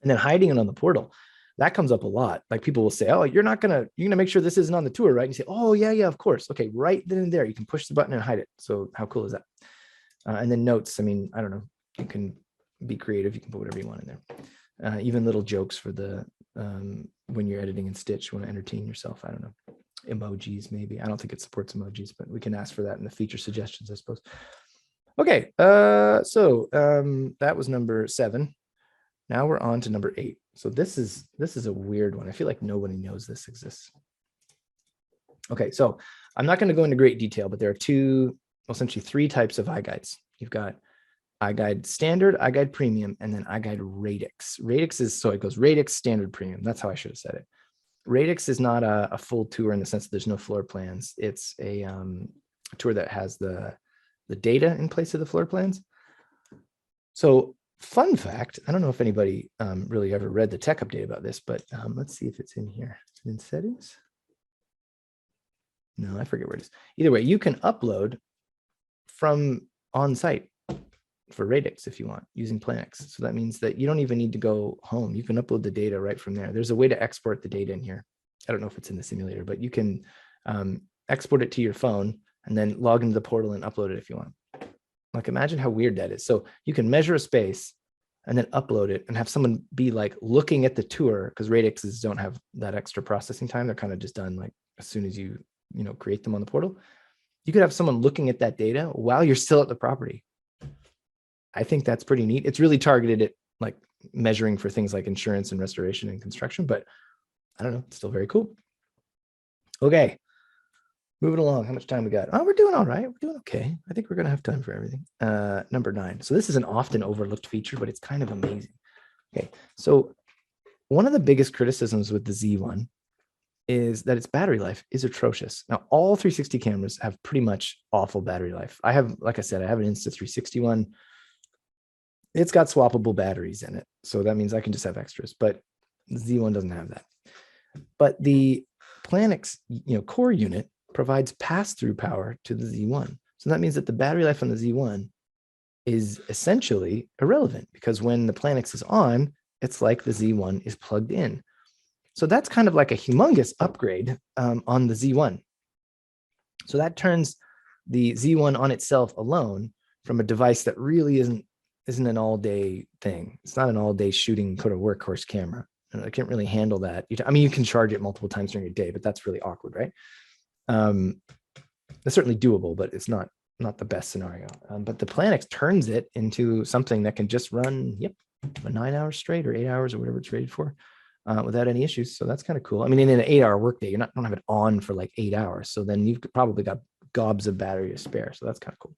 then hiding it on the portal, that comes up a lot. Like people will say, oh, you're gonna make sure this isn't on the tour, right? And you say, oh yeah, of course. Okay, right then and there, you can push the button and hide it. So how cool is that? And then notes, I mean, I don't know, you can be creative. You can put whatever you want in there. Even little jokes for the, when you're editing in Stitch, want to entertain yourself. I don't know, emojis maybe. I don't think it supports emojis, but we can ask for that in the feature suggestions, I suppose. Okay, so that was number 7. Now we're on to number 8. So this is a weird one. I feel like nobody knows this exists. Okay, so I'm not going to go into great detail, but there are essentially 3 types of iGuides. You've got iGuide Standard, iGuide Premium, and then iGuide Radix. Radix is, so it goes Radix, Standard, Premium. That's how I should have said it. Radix is not a full tour in the sense that there's no floor plans. It's a tour that has the data in place of the floor plans. So fun fact, I don't know if anybody really ever read the tech update about this, but let's see if it's in here. In settings? No, I forget where it is. Either way, you can upload from on-site for Radix if you want, using PLANIX. So that means that you don't even need to go home. You can upload the data right from there. There's a way to export the data in here. I don't know if it's in the simulator, but you can export it to your phone and then log into the portal and upload it if you want. Like, imagine how weird that is. So you can measure a space and then upload it and have someone be like looking at the tour, because Radixes don't have that extra processing time. They're kind of just done like as soon as you create them on the portal. You could have someone looking at that data while you're still at the property. I think that's pretty neat. It's really targeted at like measuring for things like insurance and restoration and construction, but I don't know, it's still very cool. Okay, moving along. How much time we got? Oh, we're doing all right. We're doing okay. I think we're going to have time for everything. Number 9. So this is an often overlooked feature, but it's kind of amazing. Okay, so one of the biggest criticisms with the Z1 is that its battery life is atrocious. Now, all 360 cameras have pretty much awful battery life. I have, like I said, I have an Insta360 one. It's got swappable batteries in it. So that means I can just have extras, but the Z1 doesn't have that. But the PLANIX core unit provides pass-through power to the Z1. So that means that the battery life on the Z1 is essentially irrelevant, because when the PLANIX is on, it's like the Z1 is plugged in. So that's kind of like a humongous upgrade on the Z1. So that turns the Z1 on itself alone from a device that really isn't an all-day thing. It's not an all-day shooting sort of workhorse camera. And I can't really handle that. I mean, you can charge it multiple times during your day, but that's really awkward, right? It's certainly doable, but it's not the best scenario. But the PLANIX turns it into something that can just run, 9 hours straight or 8 hours or whatever it's rated for, without any issues. So that's kind of cool. I mean, in an 8-hour workday, you don't have it on for like 8 hours. So then you've probably got gobs of battery to spare. So that's kind of cool.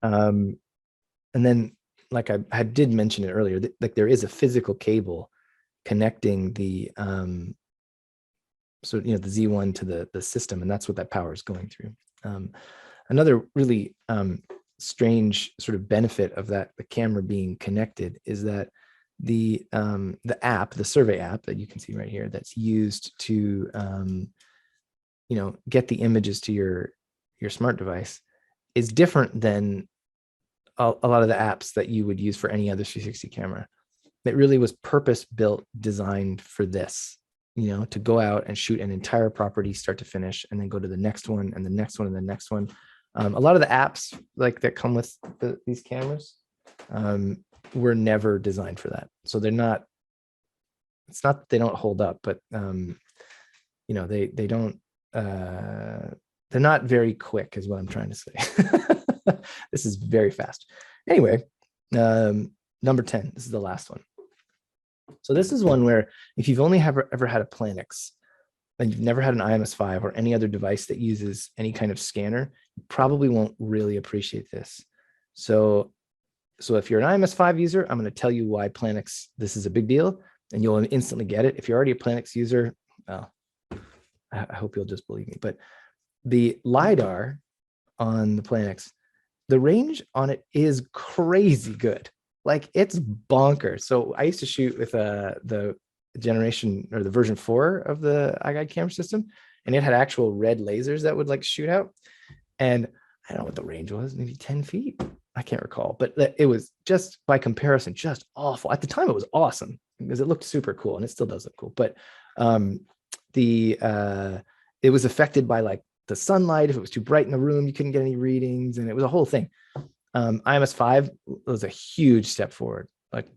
And then, like I did mention it earlier, like there is a physical cable connecting the the Z1 to the system, and that's what that power is going through. Another really strange sort of benefit of the camera being connected is that app, the survey app that you can see right here, that's used to get the images to your smart device, is different than a lot of the apps that you would use for any other 360 camera. It really was purpose built, designed for this, to go out and shoot an entire property start to finish, and then go to the next one and the next one and the next one. A lot of the apps like that come with these cameras were never designed for that. So they're not, it's not that they don't hold up, but they don't, they're not very quick is what I'm trying to say. This is very fast. Anyway, number 10, this is the last one. So this is one where if you've only ever had a PLANIX and you've never had an IMS5 or any other device that uses any kind of scanner, you probably won't really appreciate this. So if you're an IMS5 user, I'm going to tell you why PLANIX, this is a big deal, and you'll instantly get it. If you're already a PLANIX user, well, I hope you'll just believe me. But the LiDAR on the PLANIX, the range on it is crazy good. Like, it's bonkers. So I used to shoot with the generation or the version 4 of the Iguide camera system, and it had actual red lasers that would like shoot out. And I don't know what the range was, maybe 10 feet. I can't recall, but it was just, by comparison, just awful. At the time, it was awesome because it looked super cool, and it still does look cool. But it was affected by like the sunlight. If it was too bright in the room, you couldn't get any readings, and it was a whole thing. IMS5 was a huge step forward, like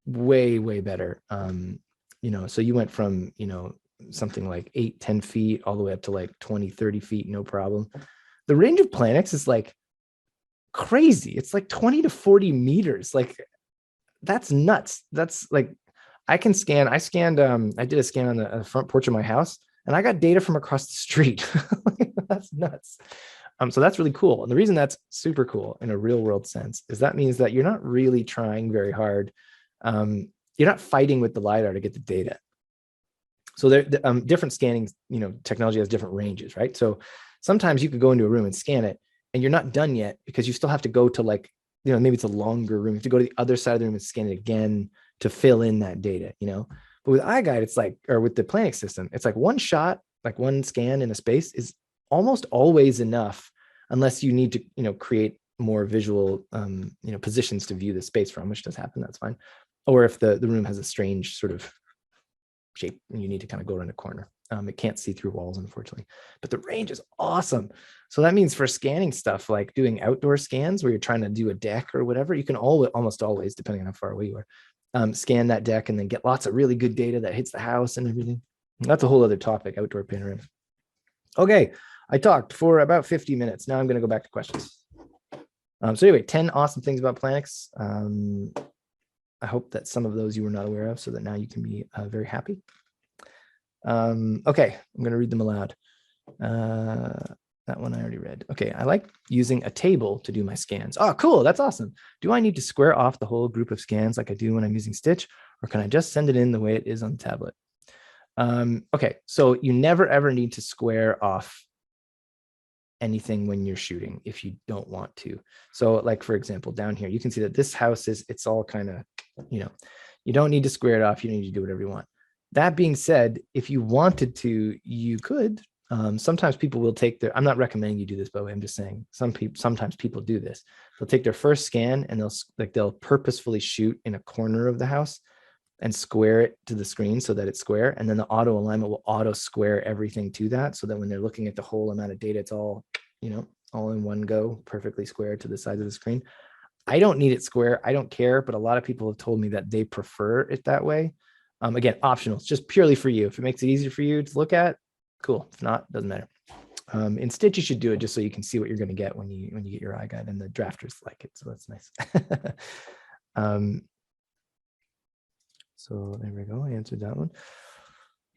way better. So you went from something like 8-10 feet all the way up to like 20-30 feet, no problem. The range of PLANIX is like crazy. It's like 20 to 40 meters. Like, that's nuts. That's like, I did a scan on the front porch of my house, and I got data from across the street. That's nuts. So that's really cool. And the reason that's super cool in a real world sense is that means that you're not really trying very hard. You're not fighting with the LiDAR to get the data. So there, different scanning, technology has different ranges, right? So sometimes you could go into a room and scan it, and you're not done yet because you still have to go to like, maybe it's a longer room. You have to go to the other side of the room and scan it again to fill in that data, But with Iguide, it's like, or with the PLANIX system, it's like one shot, like one scan in a space is almost always enough, unless you need to, create more visual, positions to view the space from, which does happen, that's fine. Or if the room has a strange sort of shape and you need to kind of go around a corner. It can't see through walls, unfortunately, but the range is awesome. So that means for scanning stuff, like doing outdoor scans where you're trying to do a deck or whatever, you can almost always, depending on how far away you are, scan that deck and then get lots of really good data that hits the house and everything. That's a whole other topic, outdoor panorama. Okay, I talked for about 50 minutes. Now I'm going to go back to questions. So anyway, 10 awesome things about PLANIX. I hope that some of those you were not aware of, so that now you can be very happy. Okay, I'm going to read them aloud. That one I already read. Okay, I like using a table to do my scans. Oh, cool. That's awesome. Do I need to square off the whole group of scans like I do when I'm using Stitch, or can I just send it in the way it is on the tablet? Okay, so you never ever need to square off anything when you're shooting if you don't want to. So like, for example, down here, you can see that this house it's all kind of, you don't need to square it off. You don't need to do whatever you want. That being said, if you wanted to, you could. Sometimes people will take I'm not recommending you do this, by the way, I'm just saying sometimes people do this. They'll take their first scan and they'll purposefully shoot in a corner of the house and square it to the screen so that it's square. And then the auto alignment will auto square everything to that. So that when they're looking at the whole amount of data, it's all, all in one go, perfectly square to the size of the screen. I don't need it square. I don't care. But a lot of people have told me that they prefer it that way. Again, optional. It's just purely for you. If it makes it easier for you to look at, cool. If not, doesn't matter. In Stitch, you should do it just so you can see what you're going to get when you get your Iguide, and the drafters like it. So that's nice. So there we go. I answered that one.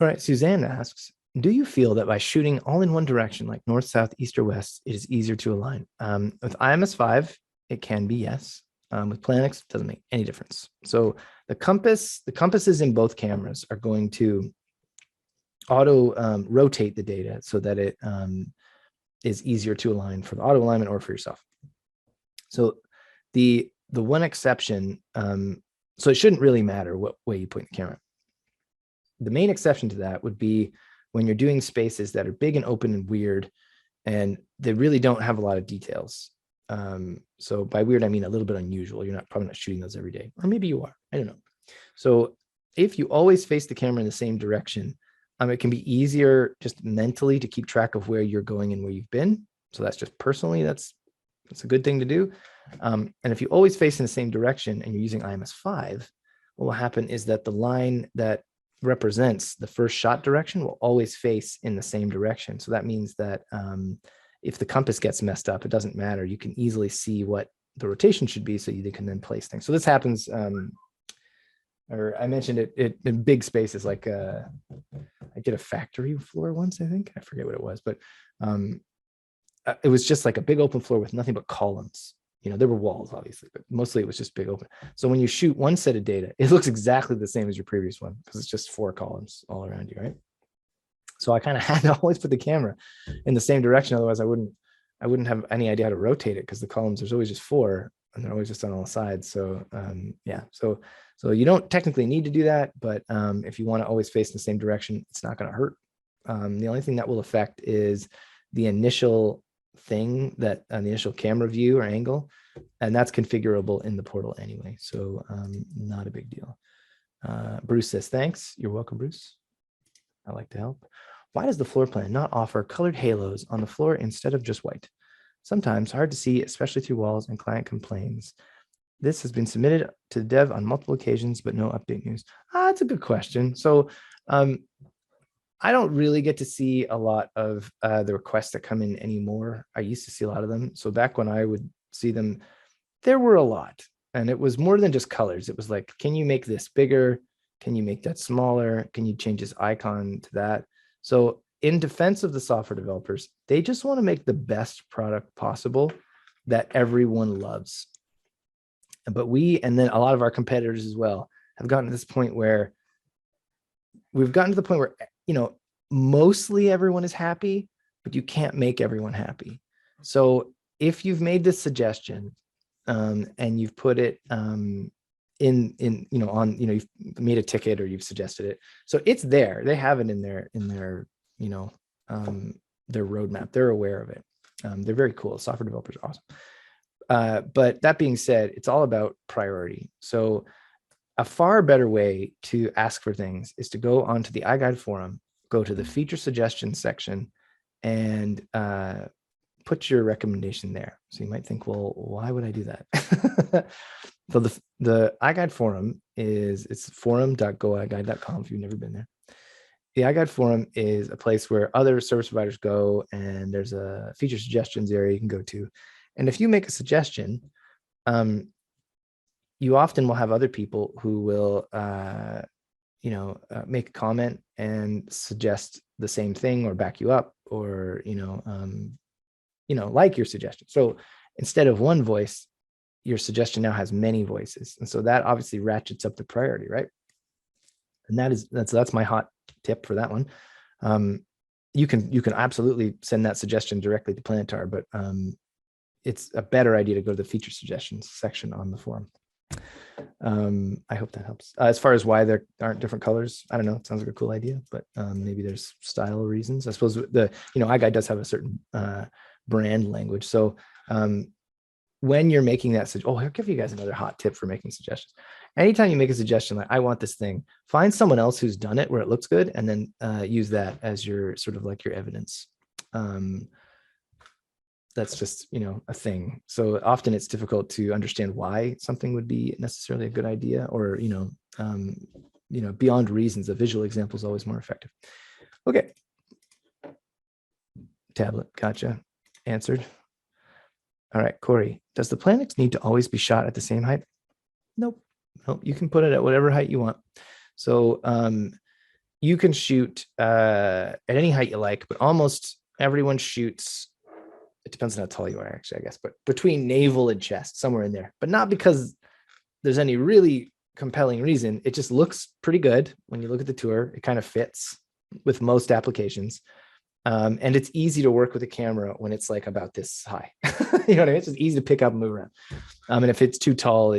All right. Suzanne asks, do you feel that by shooting all in one direction, like north, south, east, or west, it is easier to align? With IMS5, it can be, yes. With PLANIX, it doesn't make any difference. So the compasses in both cameras are going to auto rotate the data so that it is easier to align for the auto alignment or for yourself. So the one exception So it shouldn't really matter what way you point the camera. The main exception to that would be when you're doing spaces that are big and open and weird, and they really don't have a lot of details. So by weird, I mean a little bit unusual. You're probably not shooting those every day, or maybe you are, I don't know. So if you always face the camera in the same direction, it can be easier just mentally to keep track of where you're going and where you've been. So that's just personally, that's a good thing to do. And if you always face in the same direction and you're using IMS5, what will happen is that the line that represents the first shot direction will always face in the same direction. So that means that if the compass gets messed up, it doesn't matter. You can easily see what the rotation should be, so you can then place things. So this happens, or I mentioned it in big spaces, like I did a factory floor once, I think. I forget what it was, but it was just like a big open floor with nothing but columns. There were walls, obviously, but mostly it was just big open. So when you shoot one set of data, it looks exactly the same as your previous one because it's just 4 columns all around you, right? So I kind of had to always put the camera in the same direction. Otherwise, I wouldn't have any idea how to rotate it, because the columns, there's always just 4 and they're always just on all sides. So yeah, so you don't technically need to do that, but if you want to always face in the same direction, it's not going to hurt. The only thing that will affect is the initial thing, that the initial camera view or angle, and that's configurable in the portal anyway. So not a big deal. Bruce says, thanks. You're welcome, Bruce. I like to help. Why does the floor plan not offer colored halos on the floor instead of just white? Sometimes hard to see, especially through walls, and client complains. This has been submitted to the dev on multiple occasions, but no update news. That's a good question. So I don't really get to see a lot of the requests that come in anymore. I used to see a lot of them. So back when I would see them, there were a lot. And it was more than just colors. It was like, can you make this bigger? Can you make that smaller? Can you change this icon to that? So in defense of the software developers, they just want to make the best product possible that everyone loves. But we, and then a lot of our competitors as well, have gotten to this point where mostly everyone is happy, but you can't make everyone happy. So if you've made this suggestion and you've put it you've made a ticket or you've suggested it, so it's there. They have it in their their roadmap. They're aware of it. They're very cool. Software developers are awesome. But that being said, it's all about priority. So a far better way to ask for things is to go onto the Iguide Forum, go to the feature suggestions section, and put your recommendation there. So you might think, well, why would I do that? So the Iguide Forum it's forum.goiguide.com if you've never been there. The Iguide Forum is a place where other service providers go, and there's a feature suggestions area you can go to. And if you make a suggestion, you often will have other people who will, make a comment and suggest the same thing or back you up, or, like your suggestion. So instead of one voice, your suggestion now has many voices. And so that obviously ratchets up the priority, right? And that's my hot tip for that one. You can absolutely send that suggestion directly to Planetar, but it's a better idea to go to the feature suggestions section on the forum. I hope that helps. As far as why there aren't different colors, I don't know. It sounds like a cool idea, but maybe there's style reasons. I suppose Iguide does have a certain brand language. So when you're making that, I'll give you guys another hot tip for making suggestions. Anytime you make a suggestion like, I want this thing, find someone else who's done it where it looks good, and then use that as your sort of like your evidence. That's just, a thing. So often it's difficult to understand why something would be necessarily a good idea, or, beyond reasons. A visual example is always more effective. Okay. Tablet, gotcha. Answered. All right, Corey, does the PLANIX need to always be shot at the same height? Nope. You can put it at whatever height you want. So you can shoot at any height you like, but almost everyone shoots, it depends on how tall you are, actually, I guess, but between navel and chest, somewhere in there. But not because there's any really compelling reason. It just looks pretty good when you look at the tour. It kind of fits with most applications. And it's easy to work with a camera when it's like about this high. You know what I mean? It's just easy to pick up and move around. And if it's too tall,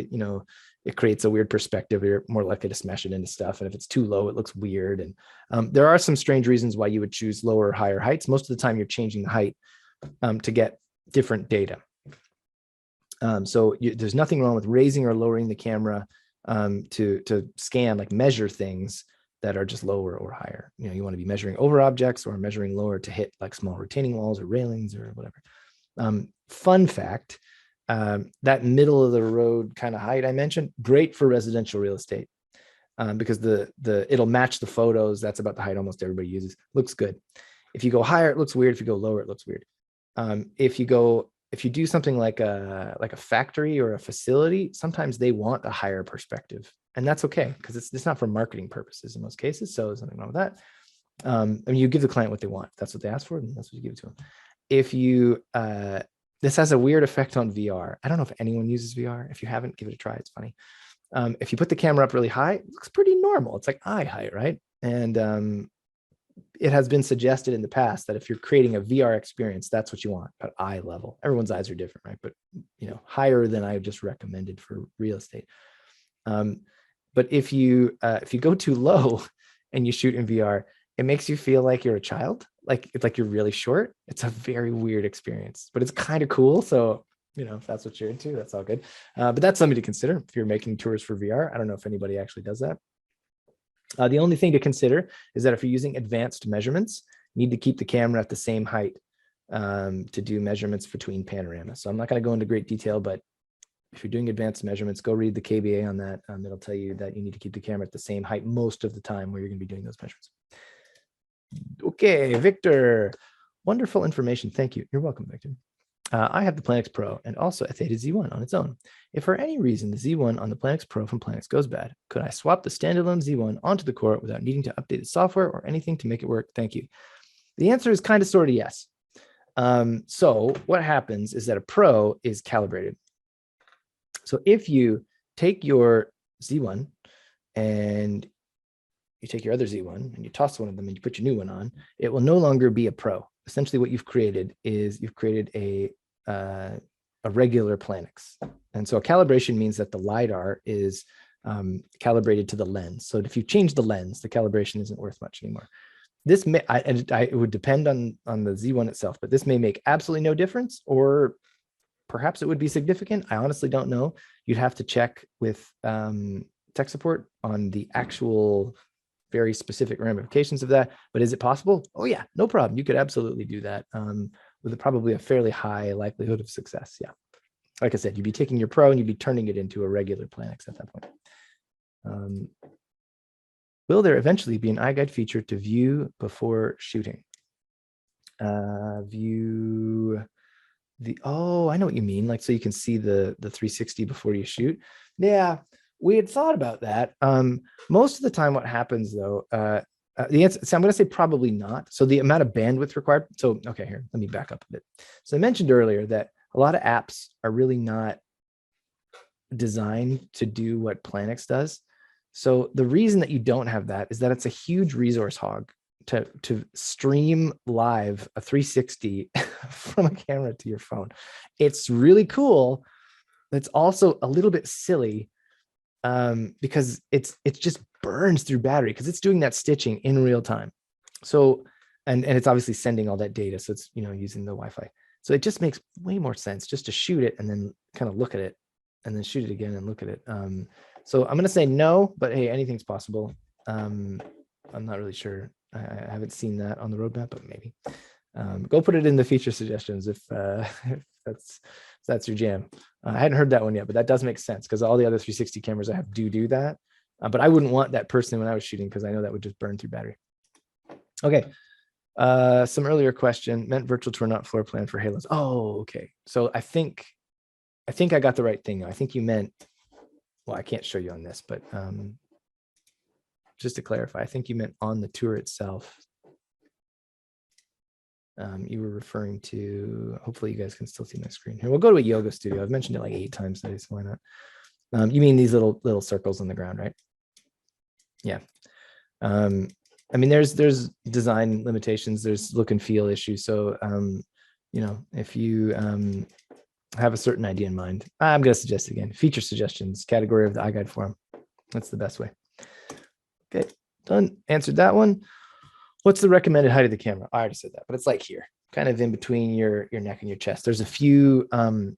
it creates a weird perspective. You're more likely to smash it into stuff. And if it's too low, it looks weird. And there are some strange reasons why you would choose lower or higher heights. Most of the time you're changing the height to get different data. So there's nothing wrong with raising or lowering the camera to scan, like measure things that are just lower or higher. You know, you want to be measuring over objects or measuring lower to hit like small retaining walls or railings or whatever. Fun fact, that middle of the road kind of height I mentioned, great for residential real estate because it'll match the photos. That's about the height almost everybody uses. Looks good. If you go higher, it looks weird. If you go lower, it looks weird. If you do something like a factory or a facility, sometimes they want a higher perspective, and that's okay because it's not for marketing purposes in most cases. So there's nothing wrong with that. I mean, you give the client what they want. That's what they ask for, and that's what you give it to them. If you this has a weird effect on VR. I don't know if anyone uses VR. If you haven't, give it a try. It's funny. If you put the camera up really high, it looks pretty normal. It's like eye height, right? And it has been suggested in the past that if you're creating a VR experience, that's what you want at eye level. Everyone's eyes are different, right? But you know, higher than I just recommended for real estate. But if you go too low and you shoot in VR, it makes you feel like you're a child, like it's like you're really short. It's a very weird experience, but it's kind of cool. So, you know, if that's what you're into, that's all good. But that's something to consider if you're making tours for VR. I don't know if anybody actually does that. The only thing to consider is that if you're using advanced measurements, you need to keep the camera at the same height to do measurements between panoramas. So I'm not going to go into great detail, but if you're doing advanced measurements, go read the KBA on that. It'll tell you that you need to keep the camera at the same height most of the time where you're going to be doing those measurements. Okay, Victor, wonderful information. Thank you. You're welcome, Victor. I have the PLANIX Pro and also a Theta Z1 on its own. If for any reason the Z1 on the PLANIX Pro from PLANIX goes bad, could I swap the standalone Z1 onto the Core without needing to update the software or anything to make it work? Thank you. The answer is kind of sort of yes. So what happens is that a Pro is calibrated. So if you take your Z1 and you take your other Z1 and you toss one of them and you put your new one on, it will no longer be a Pro. Essentially what you've created is you've created a regular PLANIX. And so a calibration means that the LiDAR is calibrated to the lens. So if you change the lens, the calibration isn't worth much anymore. This may, it would depend on the Z1 itself, but this may make absolutely no difference, or perhaps it would be significant. I honestly don't know. You'd have to check with tech support on the actual very specific ramifications of that. But is it possible? Oh yeah, no problem. You could absolutely do that with probably a fairly high likelihood of success. Yeah. Like I said, you'd be taking your Pro and you'd be turning it into a regular PLANIX at that point. Will there eventually be an iGuide feature to view before shooting? View the, oh, I know what you mean. Like, so you can see the 360 before you shoot. Yeah, we had thought about that. Most of the time what happens though, the answer, so I'm going to say probably not. So the amount of bandwidth required. So, okay, here, let me back up a bit. So I mentioned earlier that a lot of apps are really not designed to do what PLANIX does. So the reason that you don't have that is that it's a huge resource hog to stream live a 360 from a camera to your phone. It's really cool. It's also a little bit silly because it just burns through battery because it's doing that stitching in real time. So, and it's obviously sending all that data. So it's, you know, using the Wi-Fi. So it just makes way more sense just to shoot it and then kind of look at it and then shoot it again and look at it. So I'm going to say no, but hey, anything's possible. I'm not really sure. I haven't seen that on the roadmap, but maybe. Go put it in the feature suggestions if that's your jam. I hadn't heard that one yet, but that does make sense because all the other 360 cameras I have do that. But I wouldn't want that personally when I was shooting because I know that would just burn through battery. Okay. Some earlier question, meant virtual tour, not floor plan for halos. Oh, okay. So I think I got the right thing. I think you meant, well, I can't show you on this, but just to clarify, I think you meant on the tour itself. You were referring to, hopefully you guys can still see my screen here. We'll go to a yoga studio. I've mentioned it like 8 times today, so why not? You mean these little circles on the ground, right? Yeah. I mean, there's design limitations, there's look and feel issues. So, you know, if you have a certain idea in mind. I'm going to suggest it again. Feature suggestions, category of the Iguide Forum. That's the best way. Okay, done. Answered that one. What's the recommended height of the camera? I already said that, but it's like here, kind of in between your neck and your chest. There's a few, well,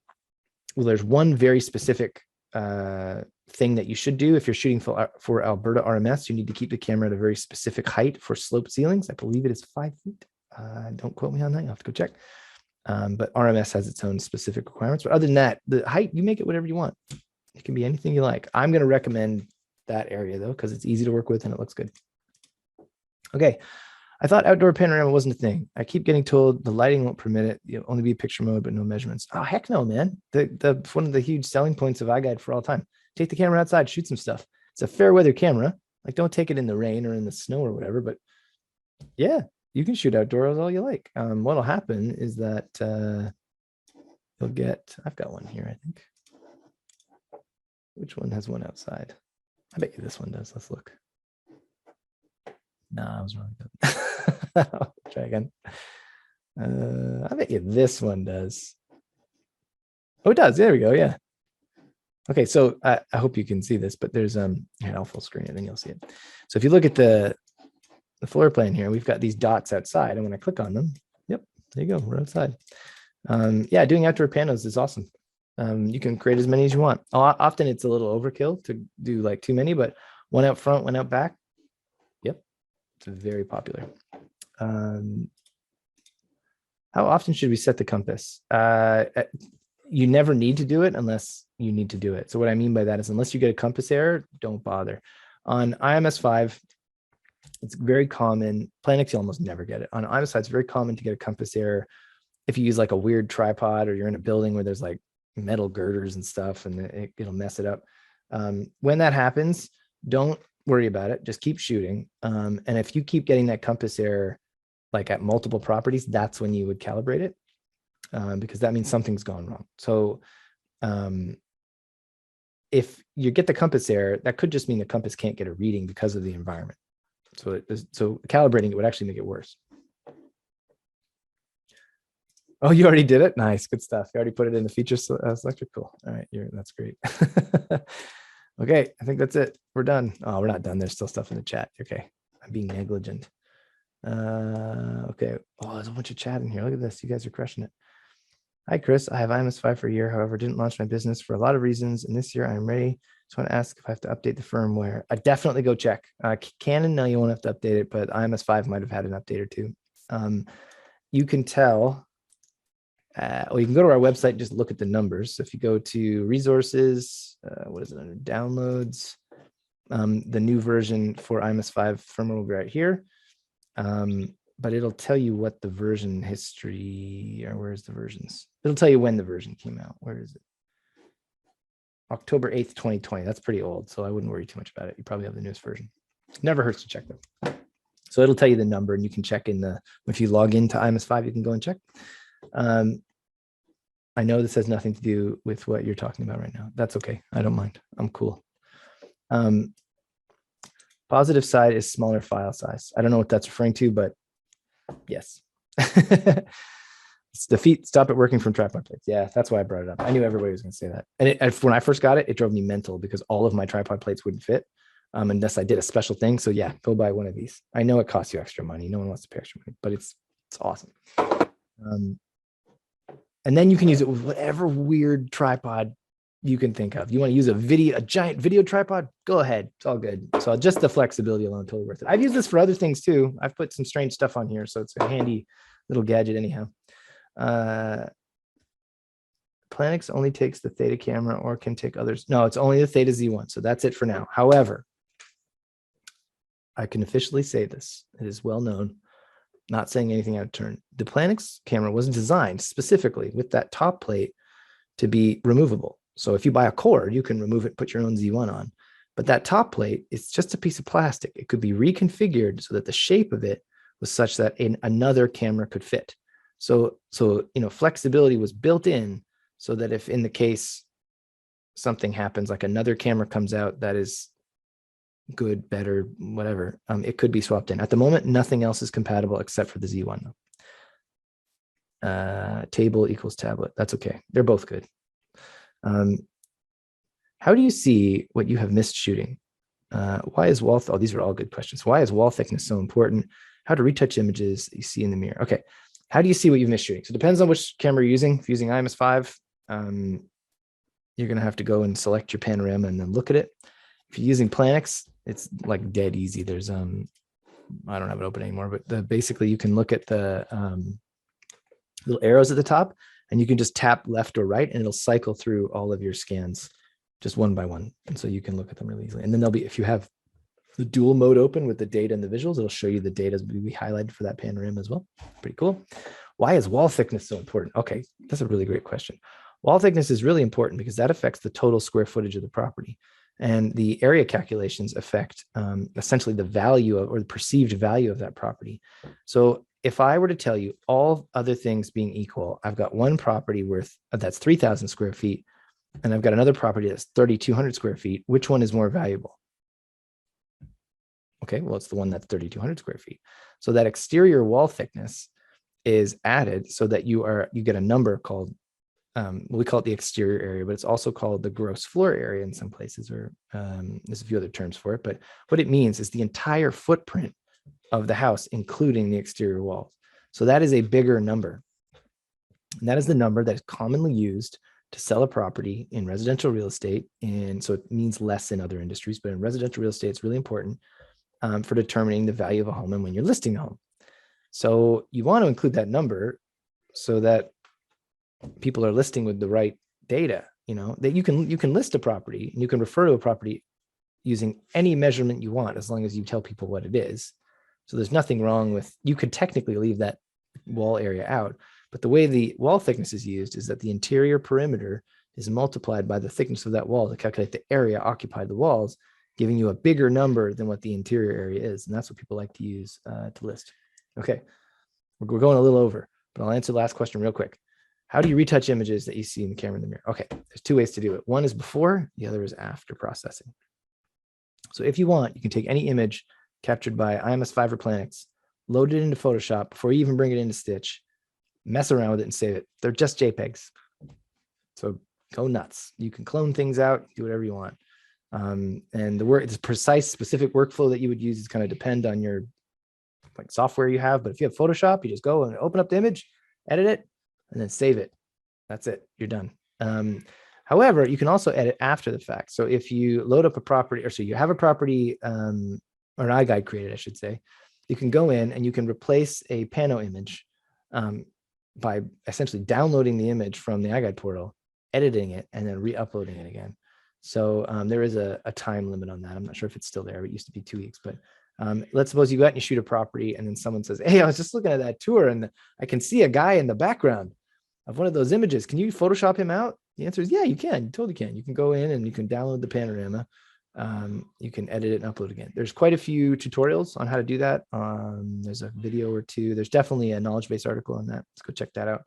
there's one very specific thing that you should do. If you're shooting for Alberta RMS, you need to keep the camera at a very specific height for sloped ceilings. I believe it is 5 feet. Don't quote me on that. You'll have to go check. But RMS has its own specific requirements. But other than that, the height, you make it whatever you want. It can be anything you like. I'm going to recommend that area though, because it's easy to work with and it looks good. Okay. I thought outdoor panorama wasn't a thing. I keep getting told the lighting won't permit it. You'll only be picture mode, but no measurements. Oh, heck no, man. One of the huge selling points of Iguide for all time. Take the camera outside, shoot some stuff. It's a fair weather camera. Like, don't take it in the rain or in the snow or whatever, but yeah, you can shoot outdoors all you like. What'll happen is that you'll get, I've got one here, I think. Which one has one outside? I bet you this one does. Let's look. No, I was wrong. Try again. I bet you this one does. Oh, it does. There we go. Yeah. Okay, so I hope you can see this, but there's here, I'll full screen it, then you'll see it. So if you look at the floor plan here, we've got these dots outside, and when I click on them, yep, there you go. We're outside. Yeah, doing outdoor panos is awesome. You can create as many as you want. Often it's a little overkill to do like too many, but one out front, one out back. Yep. It's very popular. How often should we set the compass? You never need to do it unless you need to do it. So what I mean by that is unless you get a compass error, don't bother. On IMS5, it's very common. PLANIX, you almost never get it. On IMS5, it's very common to get a compass error if you use like a weird tripod or you're in a building where there's like metal girders and stuff and it'll mess it up. When that happens, don't worry about it. Just keep shooting. And if you keep getting that compass error, like at multiple properties, that's when you would calibrate it, because that means something's gone wrong. So if you get the compass error, that could just mean the compass can't get a reading because of the environment. So calibrating it would actually make it worse. Oh, you already did it? Nice, good stuff. You already put it in the feature selector. Cool. All right, that's great. Okay, I think that's it. We're done. Oh, we're not done. There's still stuff in the chat. Okay, I'm being negligent. Okay. Oh, there's a bunch of chat in here. Look at this. You guys are crushing it. Hi, Chris. I have IMS5 for a year. However, didn't launch my business for a lot of reasons. And this year I'm ready. Just want to ask if I have to update the firmware. I definitely go check. Canon, no, you won't have to update it, but IMS5 might have had an update or two. You can tell. Well, you can go to our website and just look at the numbers. So if you go to resources, what is it under downloads? The new version for IMS5 firmware will be right here. But it'll tell you what the version history, or where's the versions? It'll tell you when the version came out. Where is it? October 8th, 2020. That's pretty old, so I wouldn't worry too much about it. You probably have the newest version. Never hurts to check them. So it'll tell you the number, and you can check if you log into IMS5, you can go and check. I know this has nothing to do with what you're talking about right now. That's okay. I don't mind. I'm cool. Positive side is smaller file size. I don't know what that's referring to, but yes. The feet stop it working from tripod plates. Yeah, that's why I brought it up. I knew everybody was going to say that. And when I first got it, it drove me mental because all of my tripod plates wouldn't fit unless I did a special thing. So yeah, go buy one of these. I know it costs you extra money. No one wants to pay extra money, but it's awesome. And then you can use it with whatever weird tripod you can think of. You want to use a giant video tripod? Go ahead. It's all good. So just the flexibility alone, totally worth it. I've used this for other things too. I've put some strange stuff on here, so it's a handy little gadget anyhow. PLANIX only takes the Theta camera or can take others. No, it's only the Theta Z1. So that's it for now. However, I can officially say this. It is well known. Not saying anything out of turn. The PLANIX camera was designed specifically with that top plate to be removable. So if you buy a cord, you can remove it, put your own Z1 on. But that top plate, it's just a piece of plastic. It could be reconfigured so that the shape of it was such that another camera could fit. So flexibility was built in so that if in the case something happens, like another camera comes out that is good, better, whatever, it could be swapped in. At the moment, nothing else is compatible except for the Z1. Table equals tablet. That's okay. They're both good. How do you see what you have missed shooting? Why is wall? Oh, these are all good questions. Why is wall thickness so important? How to retouch images that you see in the mirror? Okay. How do you see what you've missed shooting? So it depends on which camera you're using. If you're using IMS5, you're going to have to go and select your panorama and then look at it. If you're using PLANIX, it's like dead easy. There's I don't have it open anymore, but basically you can look at the little arrows at the top, and you can just tap left or right, and it'll cycle through all of your scans just one by one. And so you can look at them really easily. And then there'll be, if you have the dual mode open with the data and the visuals, it'll show you the data we highlighted for that panorama as well. Pretty cool. Why is wall thickness so important? Okay, that's a really great question. Wall thickness is really important because that affects the total square footage of the property. And the area calculations affect essentially the value of, or the perceived value of that property. So if I were to tell you all other things being equal, I've got one property worth that's 3,000 square feet, and I've got another property that's 3,200 square feet. Which one is more valuable? Okay, well, it's the one that's 3,200 square feet. So that exterior wall thickness is added so that you get a number called, we call it the exterior area, but it's also called the gross floor area in some places, or there's a few other terms for it. But what it means is the entire footprint of the house, including the exterior walls. So that is a bigger number. And that is the number that is commonly used to sell a property in residential real estate. And so it means less in other industries, but in residential real estate, it's really important for determining the value of a home and when you're listing a home. So you want to include that number so that people are listing with the right data, that you can list a property and you can refer to a property using any measurement you want, as long as you tell people what it is. So there's nothing wrong with, you could technically leave that wall area out, but the way the wall thickness is used is that the interior perimeter is multiplied by the thickness of that wall to calculate the area occupied the walls, giving you a bigger number than what the interior area is. And that's what people like to use to list. Okay, we're going a little over, but I'll answer the last question real quick. How do you retouch images that you see in the camera in the mirror? Okay, there's two ways to do it. One is before, the other is after processing. So if you want, you can take any image captured by IMS5 or PLANIX, load it into Photoshop before you even bring it into Stitch, mess around with it and save it. They're just JPEGs. So go nuts. You can clone things out, do whatever you want. And the precise specific workflow that you would use is kind of depend on your software you have. But if you have Photoshop, you just go and open up the image, edit it, and then save it. That's it. You're done. However, you can also edit after the fact. So if you load up a property, or so you have a property or an Iguide created, I should say, you can go in and you can replace a Pano image by essentially downloading the image from the Iguide portal, editing it, and then re-uploading it again. So there is a time limit on that. I'm not sure if it's still there. It used to be 2 weeks, but let's suppose you go out and you shoot a property, and then someone says, hey, I was just looking at that tour and I can see a guy in the background of one of those images. Can you Photoshop him out? The answer is, yeah, you can. You totally can. You can go in and you can download the panorama. You can edit it and upload again. There's quite a few tutorials on how to do that. There's a video or two. There's definitely a knowledge base article on that. Let's go check that out.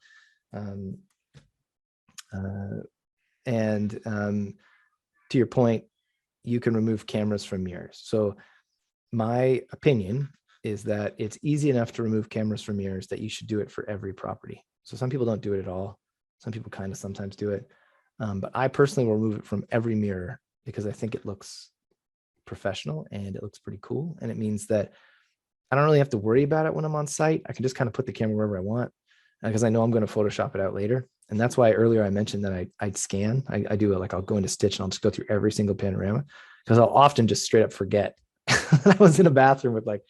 To your point, you can remove cameras from mirrors. So my opinion is that it's easy enough to remove cameras from mirrors that you should do it for every property. So some people don't do it at all. Some people kind of sometimes do it. But I personally will remove it from every mirror because I think it looks professional and it looks pretty cool. And it means that I don't really have to worry about it when I'm on site. I can just kind of put the camera wherever I want because I know I'm going to Photoshop it out later. And that's why earlier I mentioned that I'd scan. I do it like I'll go into Stitch and I'll just go through every single panorama because I'll often just straight up forget. I was in a bathroom with like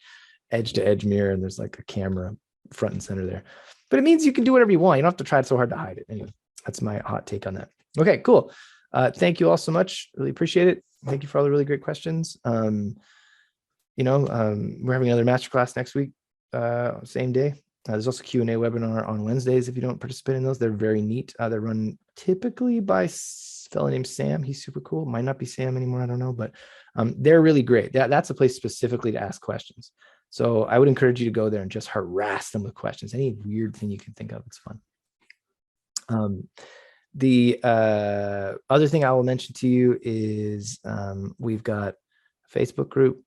edge to edge mirror and there's like a camera front and center there. But it means you can do whatever you want. You don't have to try so hard to hide it. Anyway, that's my hot take on that. Okay, cool. Thank you all so much. Really appreciate it. Thank you for all the really great questions. We're having another masterclass next week, same day. There's also Q&A webinar on Wednesdays if you don't participate in those. They're very neat. They're run typically by a fellow named Sam. He's super cool. Might not be Sam anymore. I don't know, but they're really great. That's a place specifically to ask questions. So I would encourage you to go there and just harass them with questions. Any weird thing you can think of, it's fun. The other thing I will mention to you is we've got a Facebook group.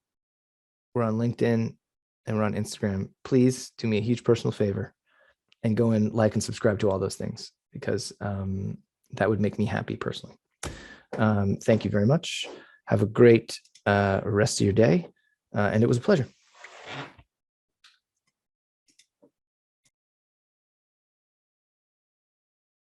We're on LinkedIn and we're on Instagram. Please do me a huge personal favor and go and like and subscribe to all those things, because that would make me happy personally. Thank you very much. Have a great rest of your day. And it was a pleasure.